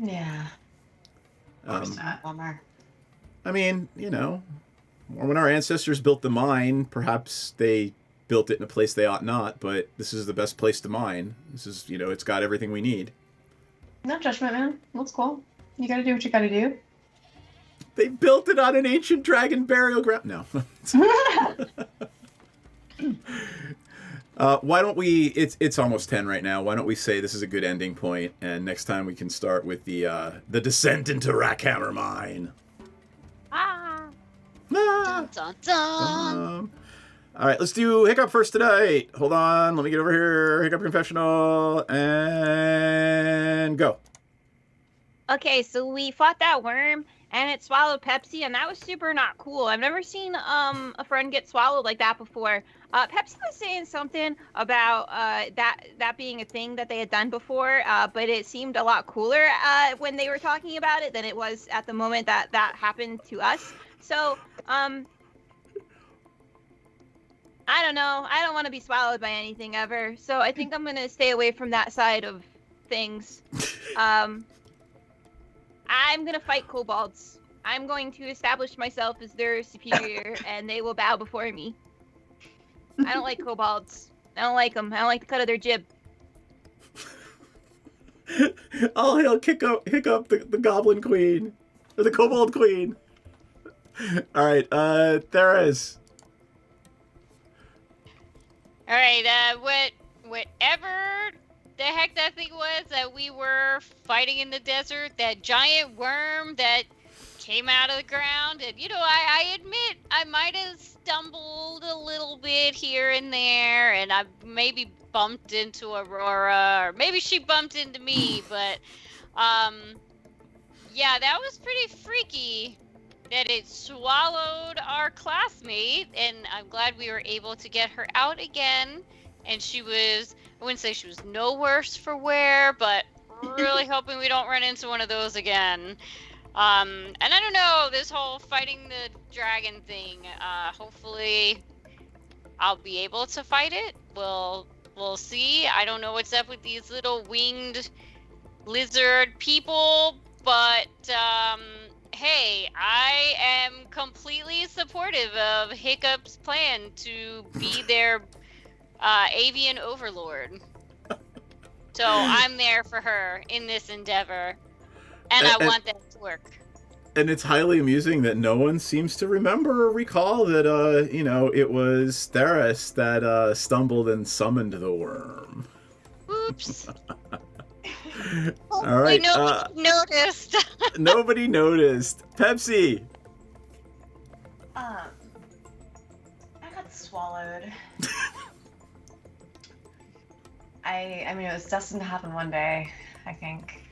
Yeah. Bummer. I mean, when our ancestors built the mine, perhaps they built it in a place they ought not, but this is the best place to mine. This is, it's got everything we need. No judgment, man. That's cool. You gotta do what you gotta do. They built it on an ancient dragon burial ground. No. Why don't we? It's almost 10 right now. Why don't we say this is a good ending point, and next time we can start with the descent into Rackhammer Mine. Dun, dun, dun. All right, let's do Hiccup first tonight. Hold on, let me get over here. Hiccup confessional and go. Okay, so we fought that worm, and it swallowed Pepsi, and that was super not cool. I've never seen a friend get swallowed like that before. Pepsi was saying something about that being a thing that they had done before, but it seemed a lot cooler when they were talking about it than it was at the moment that happened to us. So, I don't know. I don't want to be swallowed by anything ever, so I think I'm going to stay away from that side of things. I'm going to fight kobolds. I'm going to establish myself as their superior, and they will bow before me. I don't like kobolds. I don't like them. I don't like the cut of their jib. All hail Hiccup, the Goblin Queen. Or the Kobold Queen. All right, Theras. All right, whatever the heck that thing was that we were fighting in the desert, that giant worm that came out of the ground, and I admit I might have stumbled a little bit here and there, and I maybe bumped into Aurora, or maybe she bumped into me, but yeah, that was pretty freaky that it swallowed our classmate, and I'm glad we were able to get her out again. And she was, I wouldn't say she was no worse for wear, but really hoping we don't run into one of those again. And I don't know, this whole fighting the dragon thing, hopefully I'll be able to fight it. We'll see. I don't know what's up with these little winged lizard people, but hey, I am completely supportive of Hiccup's plan to be their avian overlord. So I'm there for her in this endeavor. And I want that to work. And it's highly amusing that no one seems to remember or recall that, it was Theris that stumbled and summoned the worm. Oops. All right. Nobody noticed. Nobody noticed. Pepsi. I got swallowed. I mean, it was destined to happen one day, I think.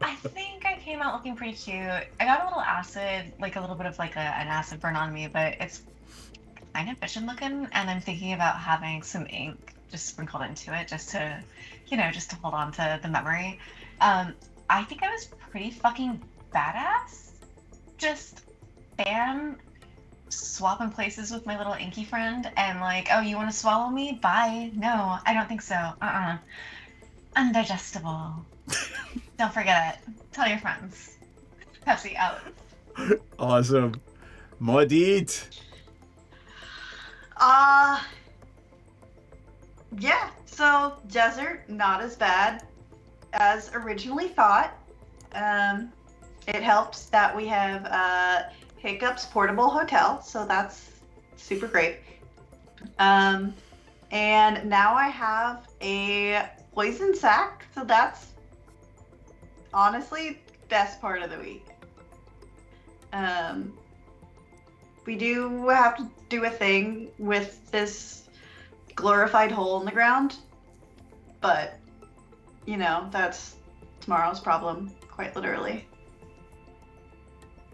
I think I came out looking pretty cute. I got a little acid, like a little bit of like an acid burn on me, but it's kind of vision looking, and I'm thinking about having some ink just sprinkled into it just to, just to hold on to the memory. I think I was pretty fucking badass. Just bam, swapping places with my little inky friend, and like, oh, you want to swallow me? Bye. No, I don't think so. Undigestible. Don't forget it. Tell your friends. Pepsi out. Awesome. Maudit. Yeah, so desert, not as bad as originally thought. It helps that we have Hiccup's portable hotel, so that's super great. And now I have a poison sack, so that's honestly best part of the week. We do have to do a thing with this glorified hole in the ground, but that's tomorrow's problem, quite literally.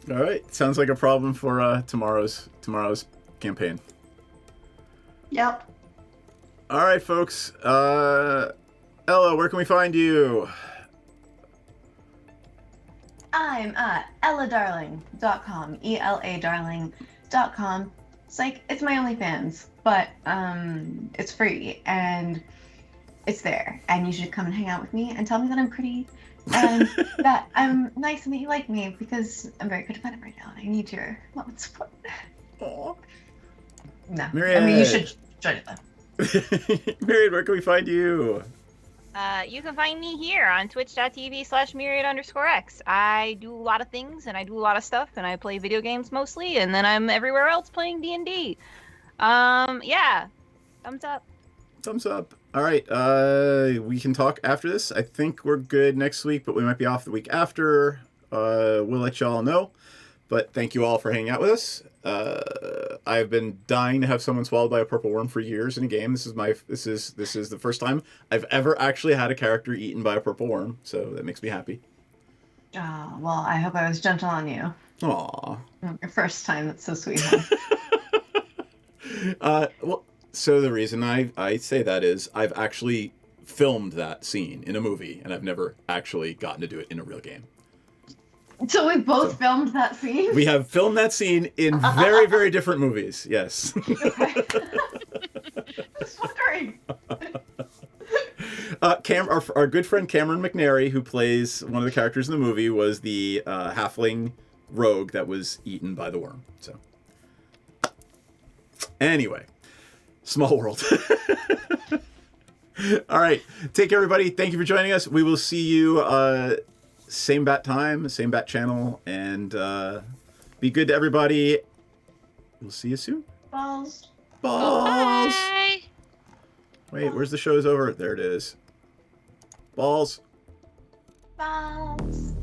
All right. Sounds like a problem for tomorrow's campaign. Yep. All right, folks. Ella, where can we find you? I'm at elladarling.com, ELAdarling.com. It's like, it's my OnlyFans, but it's free and it's there, and you should come and hang out with me and tell me that I'm pretty and that I'm nice and that you like me, because I'm very codependent right now and I need your love and support. Aww. No, Myriad. I mean, you should join it though. Myriad, where can we find you? You can find me here on twitch.tv/myriad_x. I do a lot of things and I do a lot of stuff and I play video games mostly, and then I'm everywhere else playing D&D. Yeah. Thumbs up. Thumbs up. All right. We can talk after this. I think we're good next week, but we might be off the week after. We'll let y'all know. But thank you all for hanging out with us. I've been dying to have someone swallowed by a purple worm for years in a game. This is the first time I've ever actually had a character eaten by a purple worm, so that makes me happy. Oh, well, I hope I was gentle on you. Aw. Your first time, that's so sweet. Well, so the reason I say that is I've actually filmed that scene in a movie, and I've never actually gotten to do it in a real game. So we both filmed that scene? We have filmed that scene in very, very different movies, yes. Just wondering. Our good friend Cameron McNary, who plays one of the characters in the movie, was the halfling rogue that was eaten by the worm. So, anyway, small world. All right, take care, everybody. Thank you for joining us. We will see you same bat time, same bat channel, and be good to everybody. We'll see you soon. Balls. Balls. Bye. Wait, where's the show's over? There it is. Balls. Balls.